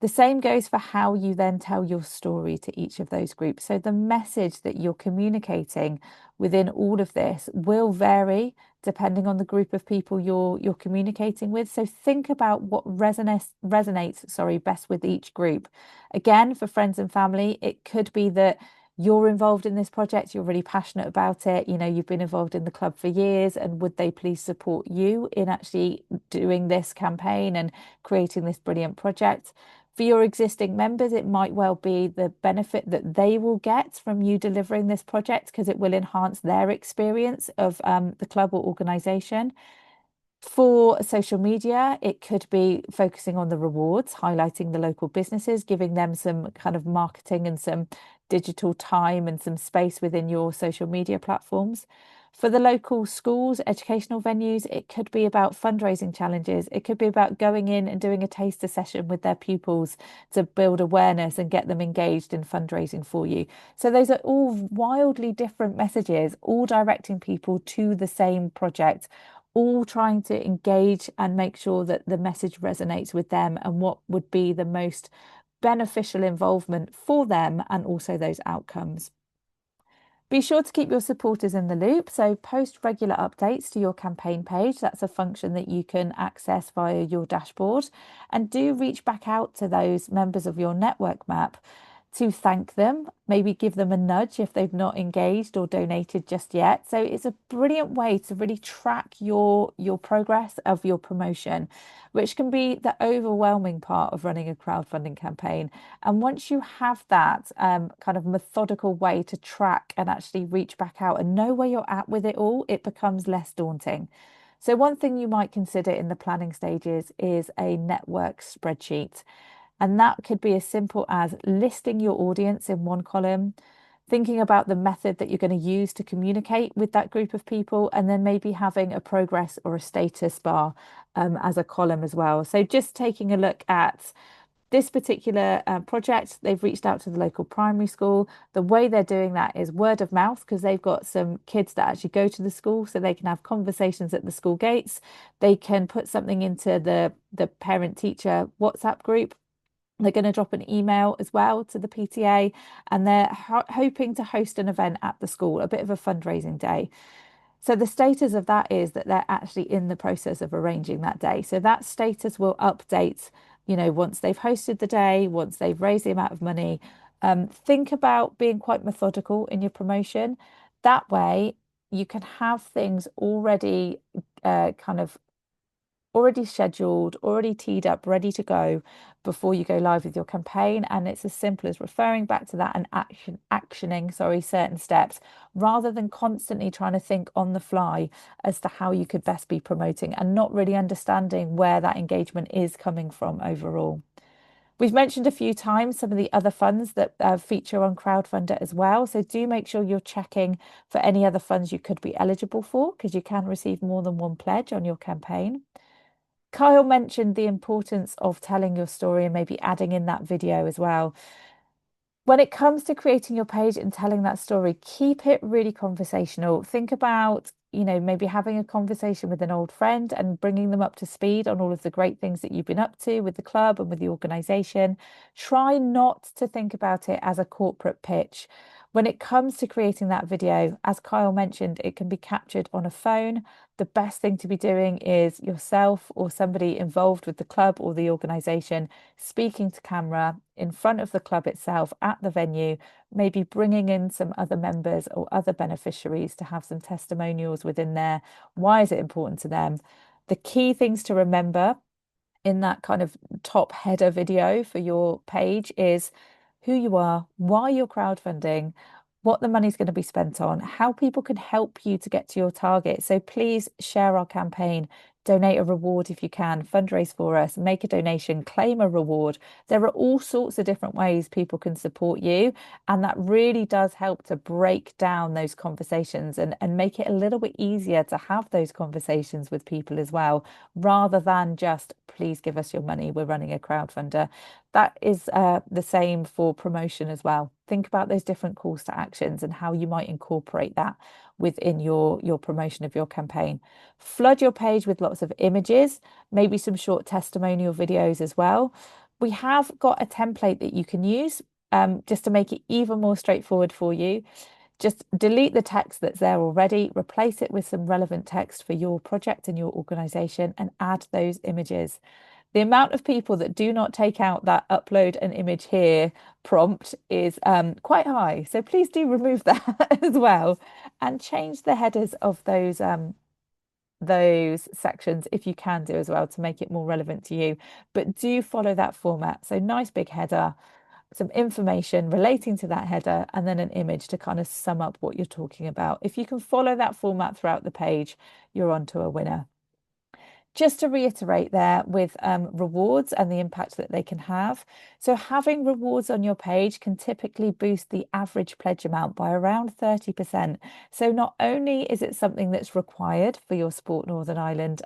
The same goes for how you then tell your story to each of those groups. So the message that you're communicating within all of this will vary depending on the group of people you're communicating with. So think about what resonates best with each group. Again, for friends and family, it could be that you're involved in this project, you're really passionate about it, you've been involved in the club for years, and would they please support you in actually doing this campaign and creating this brilliant project? For your existing members, it might well be the benefit that they will get from you delivering this project because it will enhance their experience of the club or organisation. For social media, it could be focusing on the rewards, highlighting the local businesses, giving them some kind of marketing and some digital time and some space within your social media platforms. For the local schools, educational venues, it could be about fundraising challenges. It could be about going in and doing a taster session with their pupils to build awareness and get them engaged in fundraising for you. So those are all wildly different messages, all directing people to the same project, all trying to engage and make sure that the message resonates with them and what would be the most beneficial involvement for them and also those outcomes. Be sure to keep your supporters in the loop. So post regular updates to your campaign page. That's a function that you can access via your dashboard. And do reach back out to those members of your network map to thank them, maybe give them a nudge if they've not engaged or donated just yet. So it's a brilliant way to really track your progress of your promotion, which can be the overwhelming part of running a crowdfunding campaign. And once you have that kind of methodical way to track and actually reach back out and know where you're at with it all, it becomes less daunting. So one thing you might consider in the planning stages is a network spreadsheet. And that could be as simple as listing your audience in one column, thinking about the method that you're going to use to communicate with that group of people, and then maybe having a progress or a status bar as a column as well. So just taking a look at this particular project, they've reached out to the local primary school. The way they're doing that is word of mouth because they've got some kids that actually go to the school, so they can have conversations at the school gates. They can put something into the parent teacher WhatsApp group. They're going to drop an email as well to the PTA, and they're hoping to host an event at the school, a bit of a fundraising day. So the status of that is that they're actually in the process of arranging that day. So that status will update, once they've hosted the day, once they've raised the amount of money. Think about being quite methodical in your promotion. That way, you can have things already kind of already scheduled, already teed up, ready to go before you go live with your campaign. And it's as simple as referring back to that and actioning, certain steps, rather than constantly trying to think on the fly as to how you could best be promoting and not really understanding where that engagement is coming from overall. We've mentioned a few times some of the other funds that feature on Crowdfunder as well. So do make sure you're checking for any other funds you could be eligible for, because you can receive more than one pledge on your campaign. Kyle mentioned the importance of telling your story and maybe adding in that video as well. When it comes to creating your page and telling that story, keep it really conversational. Think about, maybe having a conversation with an old friend and bringing them up to speed on all of the great things that you've been up to with the club and with the organization. Try not to think about it as a corporate pitch. When it comes to creating that video, as Kyle mentioned, it can be captured on a phone. The best thing to be doing is yourself or somebody involved with the club or the organization speaking to camera in front of the club itself at the venue, maybe bringing in some other members or other beneficiaries to have some testimonials within there. Why is it important to them? The key things to remember in that kind of top header video for your page is who you are, why you're crowdfunding, what the money's going to be spent on, how people can help you to get to your target. So please share our campaign, donate a reward if you can, fundraise for us, make a donation, claim a reward. There are all sorts of different ways people can support you. And that really does help to break down those conversations and make it a little bit easier to have those conversations with people as well, rather than just, please give us your money, we're running a crowdfunder. That is the same for promotion as well. Think about those different calls to actions and how you might incorporate that within your promotion of your campaign. Flood your page with lots of images, maybe some short testimonial videos as well. We have got a template that you can use just to make it even more straightforward for you. Just delete the text that's there already, replace it with some relevant text for your project and your organization, and add those images. The amount of people that do not take out that upload an image here prompt is quite high. So please do remove that as well, and change the headers of those sections if you can do as well to make it more relevant to you. But do follow that format. So nice big header, some information relating to that header, and then an image to kind of sum up what you're talking about. If you can follow that format throughout the page, you're on to a winner. Just to reiterate there with rewards and the impact that they can have. So having rewards on your page can typically boost the average pledge amount by around 30%. So not only is it something that's required for your Sport Northern Ireland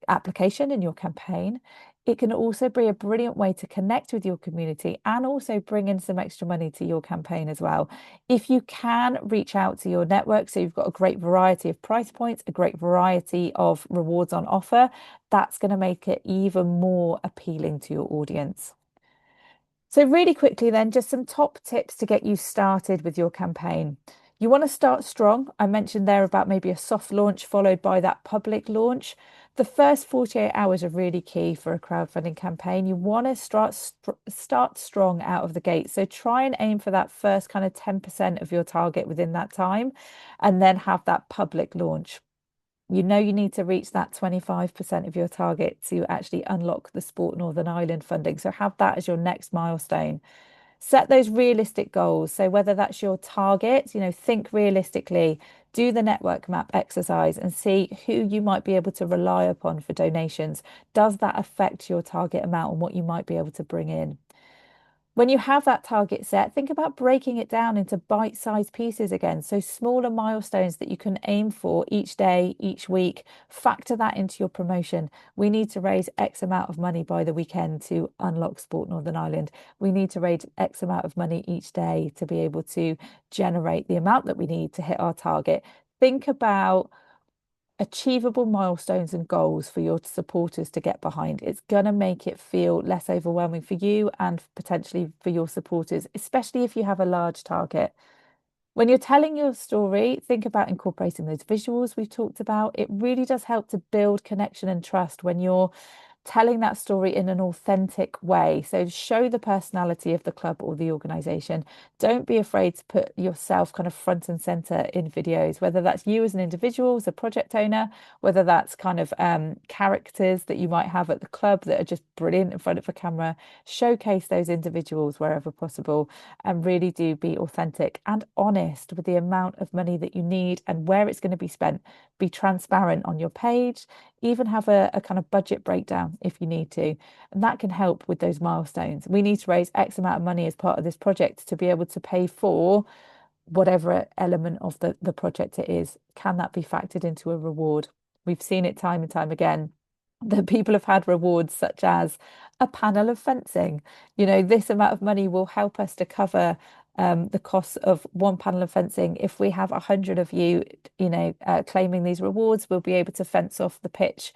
application in your campaign, it can also be a brilliant way to connect with your community and also bring in some extra money to your campaign as well. If you can reach out to your network, so you've got a great variety of price points, a great variety of rewards on offer, that's going to make it even more appealing to your audience. So really quickly then, just some top tips to get you started with your campaign. You want to start strong. I mentioned there about maybe a soft launch followed by that public launch. The first 48 hours are really key for a crowdfunding campaign. You want to start strong out of the gate. So try and aim for that first kind of 10% of your target within that time, and then have that public launch. You need to reach that 25% of your target to actually unlock the Sport Northern Ireland funding. So have that as your next milestone. Set those realistic goals. So whether that's your target, think realistically, do the network map exercise and see who you might be able to rely upon for donations. Does that affect your target amount and what you might be able to bring in? When you have that target set, think about breaking it down into bite-sized pieces again. So smaller milestones that you can aim for each day, each week. Factor that into your promotion. We need to raise X amount of money by the weekend to unlock Sport Northern Ireland. We need to raise X amount of money each day to be able to generate the amount that we need to hit our target. Think about achievable milestones and goals for your supporters to get behind. It's going to make it feel less overwhelming for you and potentially for your supporters, especially if you have a large target. When you're telling your story, think about incorporating those visuals we've talked about. It really does help to build connection and trust when you're telling that story in an authentic way. So show the personality of the club or the organization. Don't be afraid to put yourself kind of front and center in videos, whether that's you as an individual, as a project owner, whether that's kind of characters that you might have at the club that are just brilliant in front of a camera. Showcase those individuals wherever possible and really do be authentic and honest with the amount of money that you need and where it's going to be spent. Be transparent on your page, even have a kind of budget breakdown if you need to. And that can help with those milestones. We need to raise X amount of money as part of this project to be able to pay for whatever element of the project it is. Can that be factored into a reward? We've seen it time and time again that people have had rewards such as a panel of fencing. This amount of money will help us to cover the costs of one panel of fencing. If we have 100 of you, claiming these rewards, we'll be able to fence off the pitch.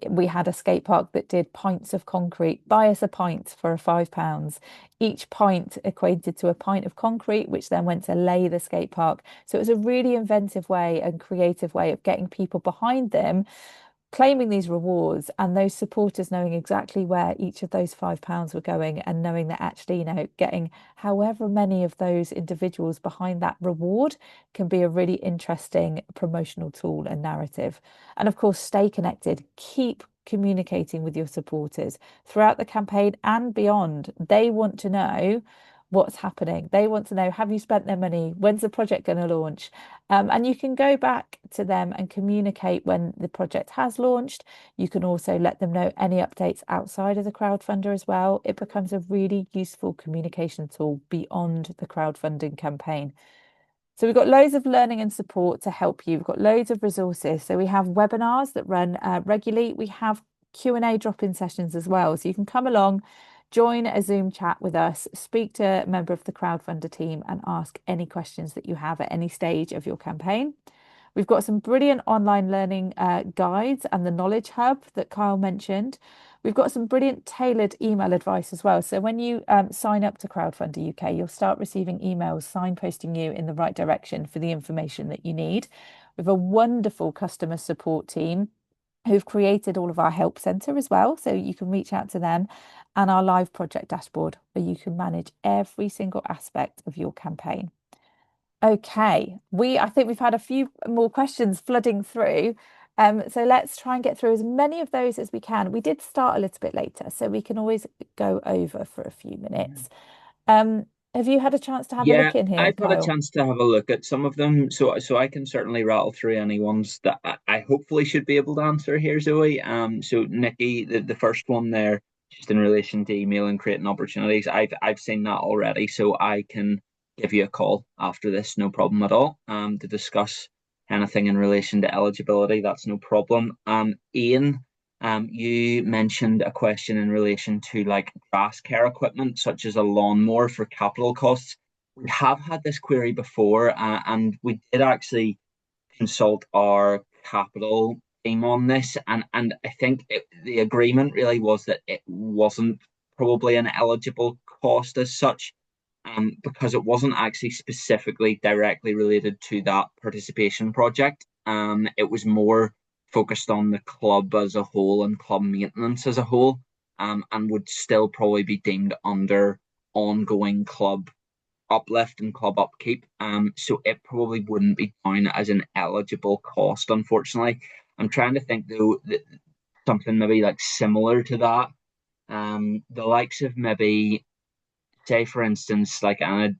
We had a skate park that did pints of concrete. Buy us a pint for £5. Each pint equated to a pint of concrete, which then went to lay the skate park. So it was a really inventive way and creative way of getting people behind them, claiming these rewards, and those supporters knowing exactly where each of those £5 were going, and knowing that actually, getting however many of those individuals behind that reward can be a really interesting promotional tool and narrative. And of course, stay connected, keep communicating with your supporters throughout the campaign and beyond. They want to know what's happening. They want to know, have you spent their money? When's the project going to launch? And you can go back to them and communicate when the project has launched. You can also let them know any updates outside of the crowdfunder as well. It becomes a really useful communication tool beyond the crowdfunding campaign. So we've got loads of learning and support to help you. We've got loads of resources. So we have webinars that run regularly. We have Q&A drop-in sessions as well. So you can come along, join a Zoom chat with us, speak to a member of the crowdfunder team and ask any questions that you have at any stage of your campaign. We've got some brilliant online learning guides and the Knowledge Hub that Kyle mentioned. We've got some brilliant tailored email advice as well. So when you sign up to Crowdfunder UK, you'll start receiving emails signposting you in the right direction for the information that you need. We have a wonderful customer support team who've created all of our help centre as well. So you can reach out to them, and our live project dashboard where you can manage every single aspect of your campaign. Okay, I think we've had a few more questions flooding through. So let's try and get through as many of those as we can. We did start a little bit later, so we can always go over for a few minutes. Have you had a chance to have a Yeah, look in here, I've had a Kyle? chance to have a look at some of them, so I can certainly rattle through any ones that I hopefully should be able to answer here, Zoe. So Nikki, the first one there, just in relation to email and creating opportunities, I've seen that already, so I can give you a call after this, no problem at all. To discuss anything in relation to eligibility, that's no problem. Ian. You mentioned a question in relation to like grass care equipment, such as a lawnmower for capital costs. We have had this query before, and we did actually consult our capital team on this, and I think the agreement really was that it wasn't probably an eligible cost as such, because it wasn't actually specifically directly related to that participation project. It was more focused on the club as a whole and club maintenance as a whole, and would still probably be deemed under ongoing club uplift and club upkeep. So it probably wouldn't be down as an eligible cost, unfortunately. I'm trying to think though that something maybe like similar to that. The likes of maybe say for instance, like an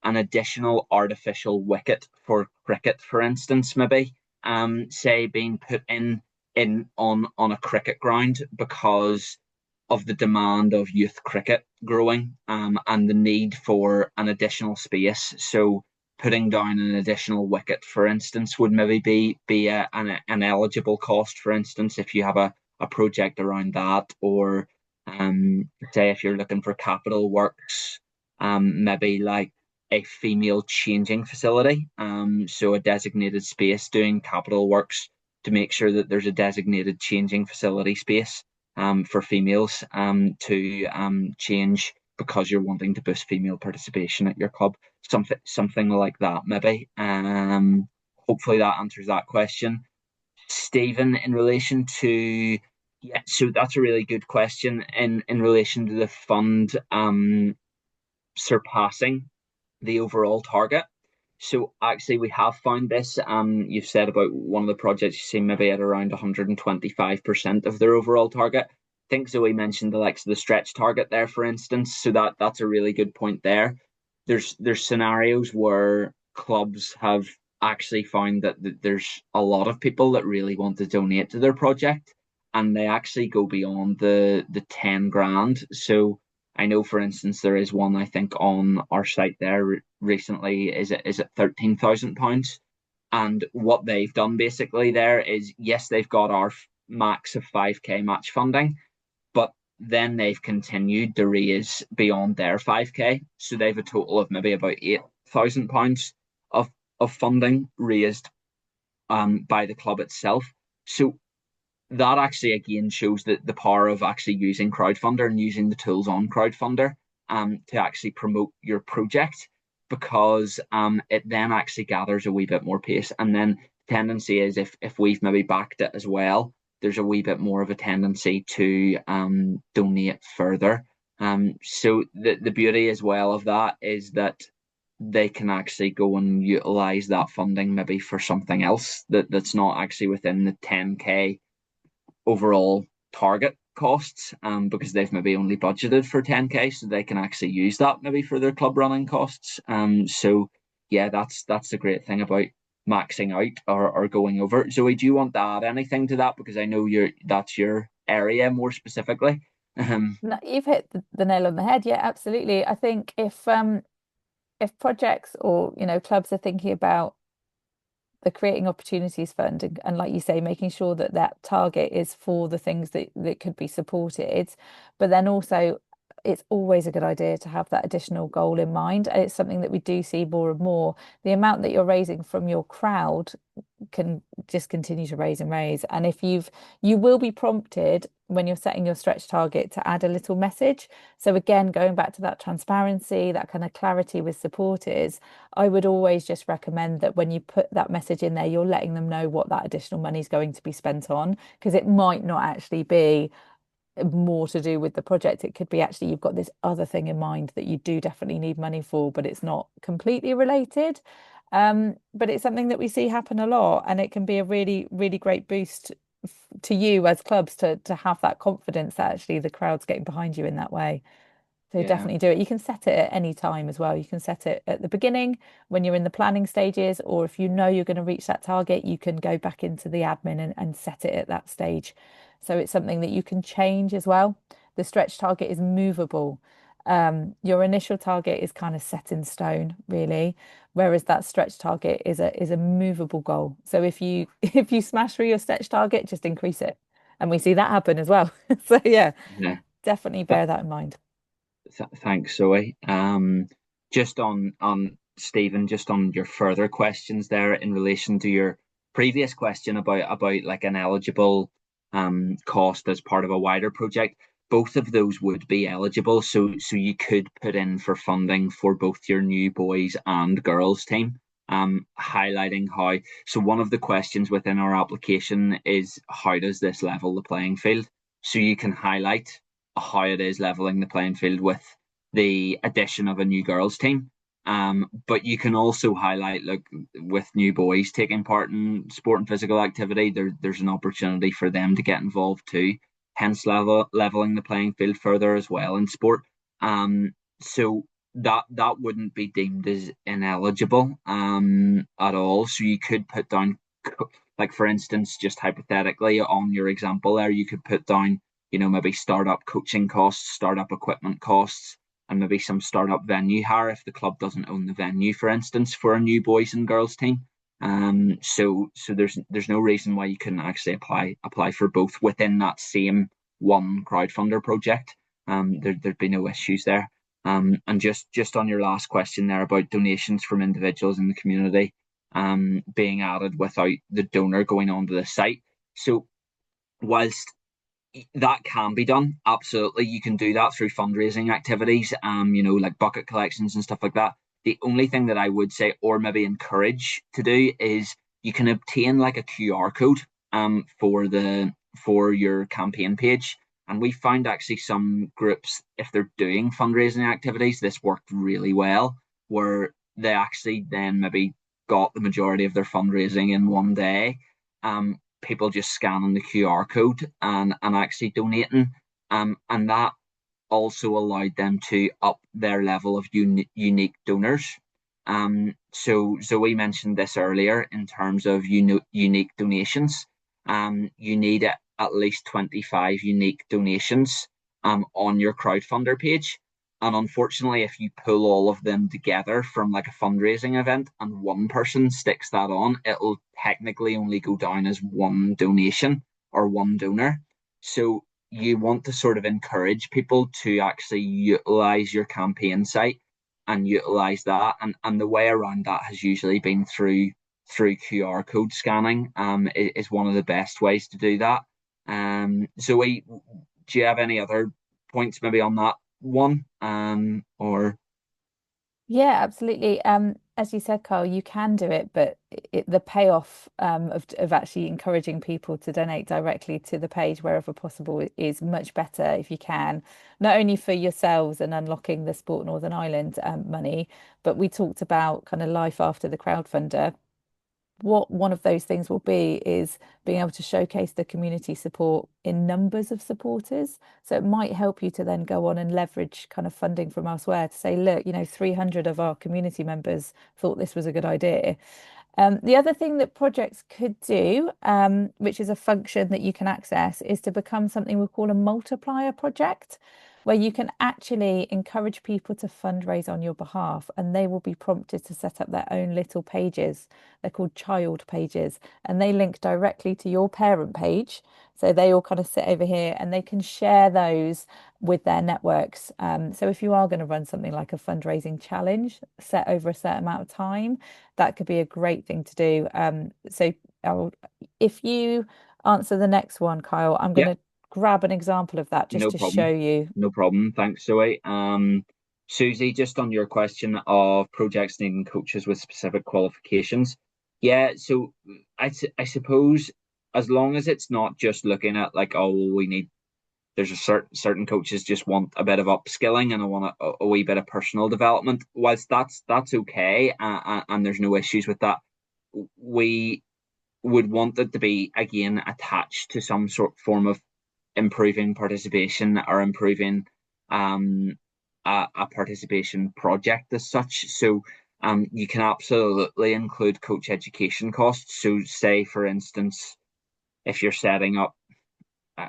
additional artificial wicket for cricket, for instance, maybe say being put in on a cricket ground because of the demand of youth cricket growing and the need for an additional space. So putting down an additional wicket, for instance, would maybe be an eligible cost, for instance, if you have a project around that, or say if you're looking for capital works, maybe like a female changing facility, so a designated space doing capital works to make sure that there's a designated changing facility space for females to change because you're wanting to boost female participation at your club. Something like that, maybe. Hopefully that answers that question. Stephen, in relation to yeah, so that's a really good question in relation to the fund surpassing the overall target. So actually, we have found this. You've said about one of the projects you see maybe at around 125% of their overall target. I think Zoe mentioned the likes of the stretch target there, for instance. So that's a really good point there. There's scenarios where clubs have actually found that there's a lot of people that really want to donate to their project, and they actually go beyond the 10 grand. So I know, for instance, there is one I think on our site there recently. Is it £13,000? And what they've done basically there is yes, they've got our max of 5k match funding, but then they've continued to raise beyond their 5k, so they've a total of maybe about £8,000 of of funding raised by the club itself. So that actually again shows that the power of actually using Crowdfunder and using the tools on Crowdfunder to actually promote your project, because it then actually gathers a wee bit more pace. And then the tendency is if we've maybe backed it as well, there's a wee bit more of a tendency to donate further. So the beauty as well of that is that they can actually go and utilize that funding maybe for something else that's not actually within the 10k overall target costs, because they've maybe only budgeted for 10k, so they can actually use that maybe for their club running costs. So yeah, that's the great thing about maxing out or going over. Zoe, do you want to add anything to that? Because I know that's your area more specifically. No, you've hit the nail on the head. Yeah, absolutely. I think if projects or clubs are thinking about the Creating Opportunities Fund, and like you say, making sure that that target is for the things that could be supported, but then also it's always a good idea to have that additional goal in mind. And it's something that we do see more and more. The amount that you're raising from your crowd can just continue to raise and raise. And if you will be prompted when you're setting your stretch target to add a little message. So again, going back to that transparency, that kind of clarity with supporters, I would always just recommend that when you put that message in there, you're letting them know what that additional money is going to be spent on, because it might not actually be more to do with the project. It could be actually you've got this other thing in mind that you do definitely need money for, but it's not completely related. But it's something that we see happen a lot, and it can be a really, really great boost to you as clubs to have that confidence that actually the crowd's getting behind you in that way. So Yeah, definitely do it. You can set it at any time as well. You can set it at the beginning when you're in the planning stages, or if you know you're going to reach that target, you can go back into the admin and set it at that stage. So it's something that you can change as well. The stretch target is movable. Your initial target is kind of set in stone, really, whereas that stretch target is a movable goal. So if you if you smash through your stretch target, just increase it. And we see that happen as well. So yeah, yeah. definitely bear that in mind. Thanks, Zoe. Just on Stephen, just on your further questions there in relation to your previous question about like an eligible cost as part of a wider project. Both of those would be eligible, so you could put in for funding for both your new boys and girls team. Highlighting how. So one of the questions within our application is how does this level the playing field? So you can highlight how it is leveling the playing field with the addition of a new girls team. But you can also highlight, like with new boys taking part in sport and physical activity, there's an opportunity for them to get involved too. Hence, leveling the playing field further as well in sport. So that wouldn't be deemed as ineligible at all. So you could put down, like for instance, just hypothetically on your example there, you could put down, maybe startup coaching costs, startup equipment costs, and maybe some startup venue hire if the club doesn't own the venue, for instance, for a new boys and girls team. So there's no reason why you couldn't actually apply for both within that same one crowdfunder project. There'd be no issues there. And just on your last question there about donations from individuals in the community, being added without the donor going onto the site. So whilst that can be done, absolutely, you can do that through fundraising activities, like bucket collections and stuff like that. The only thing that I would say, or maybe encourage to do, is you can obtain like a QR code for your campaign page. And we found actually some groups, if they're doing fundraising activities, this worked really well, where they actually then maybe got the majority of their fundraising in one day. People just scanning the QR code and actually donating. And that also allowed them to up their level of unique donors. So Zoe mentioned this earlier in terms of unique donations. You need at least 25 unique donations on your crowdfunder page. And unfortunately, if you pull all of them together from like a fundraising event and one person sticks that on, it'll technically only go down as one donation or one donor. So you want to sort of encourage people to actually utilize your campaign site and utilize that. And the way around that has usually been through QR code scanning, is one of the best ways to do that. Zoe, do you have any other points maybe on that one? Or Yeah, absolutely. As you said, Carl, you can do it, but the payoff of actually encouraging people to donate directly to the page wherever possible is much better if you can, not only for yourselves and unlocking the Sport Northern Ireland money, but we talked about kind of life after the crowdfunder. What one of those things will be is being able to showcase the community support in numbers of supporters. So it might help you to then go on and leverage kind of funding from elsewhere to say, look, 300 of our community members thought this was a good idea. The other thing that projects could do, which is a function that you can access, is to become something we call a multiplier project, where you can actually encourage people to fundraise on your behalf, and they will be prompted to set up their own little pages. They're called child pages, and they link directly to your parent page. So they all kind of sit over here and they can share those with their networks. So if you are going to run something like a fundraising challenge set over a certain amount of time, that could be a great thing to do. So I'll, if you answer the next one, Kyle, I'm going yeah, to grab an example of that just no to show problem. you. No problem. Thanks, Zoe. Susie, just on your question of projects needing coaches with specific qualifications. Yeah, so I suppose as long as it's not just looking at like, oh, well, we need there's a certain coaches just want a bit of upskilling and I want a wee bit of personal development. Whilst that's okay, and there's no issues with that, we would want it to be again attached to some sort form of improving participation or improving um a participation project as such. So you can absolutely include coach education costs. So say for instance, if you're setting up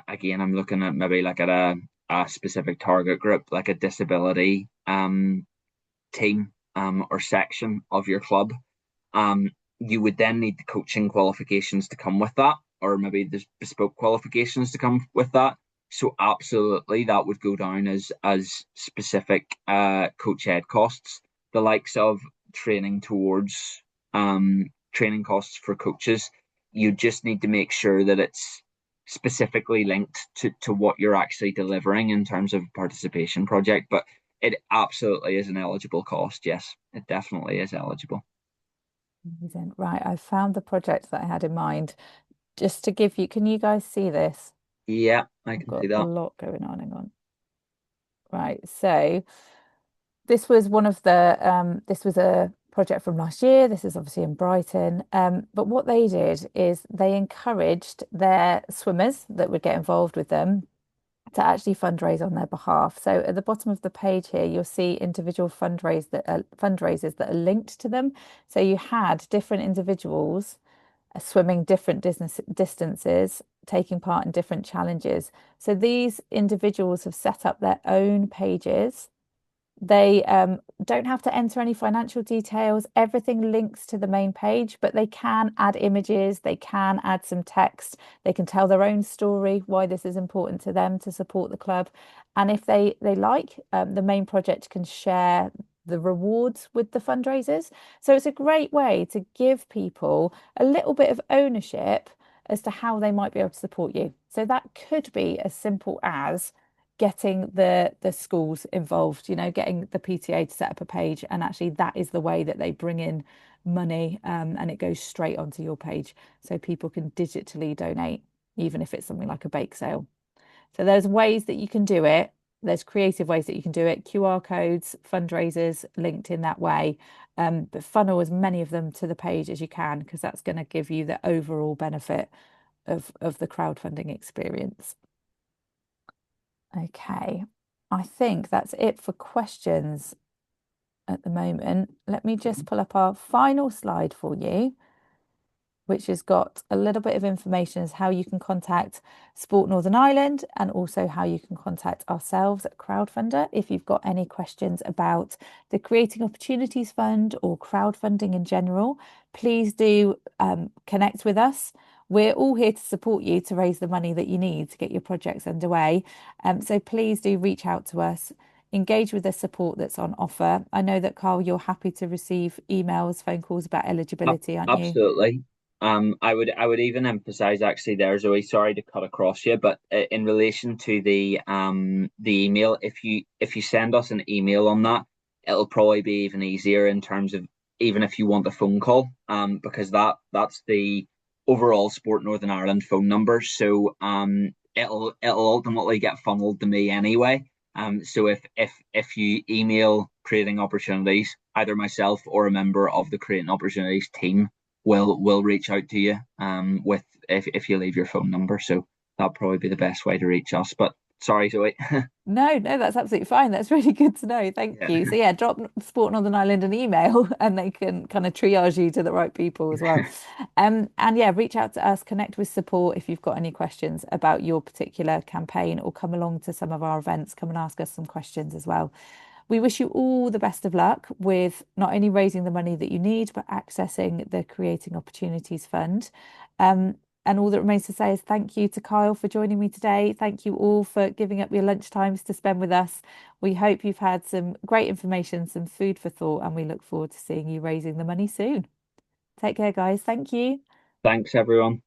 again, I'm looking at maybe like at a specific target group, like a disability team or section of your club. Um, you would then need the coaching qualifications to come with that, or maybe there's bespoke qualifications to come with that. So absolutely, that would go down as specific coach ed costs, the likes of training towards training costs for coaches. You just need to make sure that it's specifically linked to what you're actually delivering in terms of participation project. But it absolutely is an eligible cost. Yes, it definitely is eligible. Amazing. Right, I found the project that I had in mind. Just to give you, can you guys see this? Yeah, I I've can see got a that. lot going on. Hang on. Right, so this was one of the this was a project from last year. This is obviously in Brighton. But what they did is they encouraged their swimmers that would get involved with them to actually fundraise on their behalf. So at the bottom of the page here, you'll see individual fundraisers that are linked to them. So you had different individuals swimming different distances, taking part in different challenges. So these individuals have set up their own pages. They don't have to enter any financial details. Everything links to the main page, but they can add images, they can add some text, they can tell their own story, why this is important to them to support the club. And if they like, the main project can share the rewards with the fundraisers. So it's a great way to give people a little bit of ownership as to how they might be able to support you. So that could be as simple as getting the schools involved, getting the PTA to set up a page, and actually that is the way that they bring in money, and it goes straight onto your page so people can digitally donate, even if it's something like a bake sale. So there's ways that you can do it. There's creative ways that you can do it, QR codes, fundraisers linked in that way. But funnel as many of them to the page as you can, because that's going to give you the overall benefit of the crowdfunding experience. Okay, I think that's it for questions at the moment. Let me just pull up our final slide for you, which has got a little bit of information as how you can contact Sport Northern Ireland and also how you can contact ourselves at Crowdfunder if you've got any questions about the Creating Opportunities Fund or crowdfunding in general. Please do connect with us. We're all here to support you to raise the money that you need to get your projects underway. So please do reach out to us, engage with the support that's on offer. I know that, Carl, you're happy to receive emails, phone calls about eligibility, aren't you? Absolutely. I would even emphasize actually there, Zoe, sorry to cut across you, but in relation to the email, if you send us an email on that, it'll probably be even easier in terms of even if you want a phone call, because that's the overall Sport Northern Ireland phone number. So it'll ultimately get funneled to me anyway. So if you email Creating Opportunities, either myself or a member of the Creating Opportunities team will reach out to you with if you leave your phone number. So that'll probably be the best way to reach us. But sorry, Zoe. No, no, that's absolutely fine. That's really good to know. Thank Yeah. you. So yeah, drop Sport Northern Ireland an email and they can kind of triage you to the right people as well. And yeah, reach out to us, connect with support if you've got any questions about your particular campaign, or come along to some of our events, come and ask us some questions as well. We wish you all the best of luck with not only raising the money that you need, but accessing the Creating Opportunities Fund. And all that remains to say is thank you to Kyle for joining me today. Thank you all for giving up your lunch times to spend with us. We hope you've had some great information, some food for thought, and we look forward to seeing you raising the money soon. Take care, guys. Thank you. Thanks, everyone.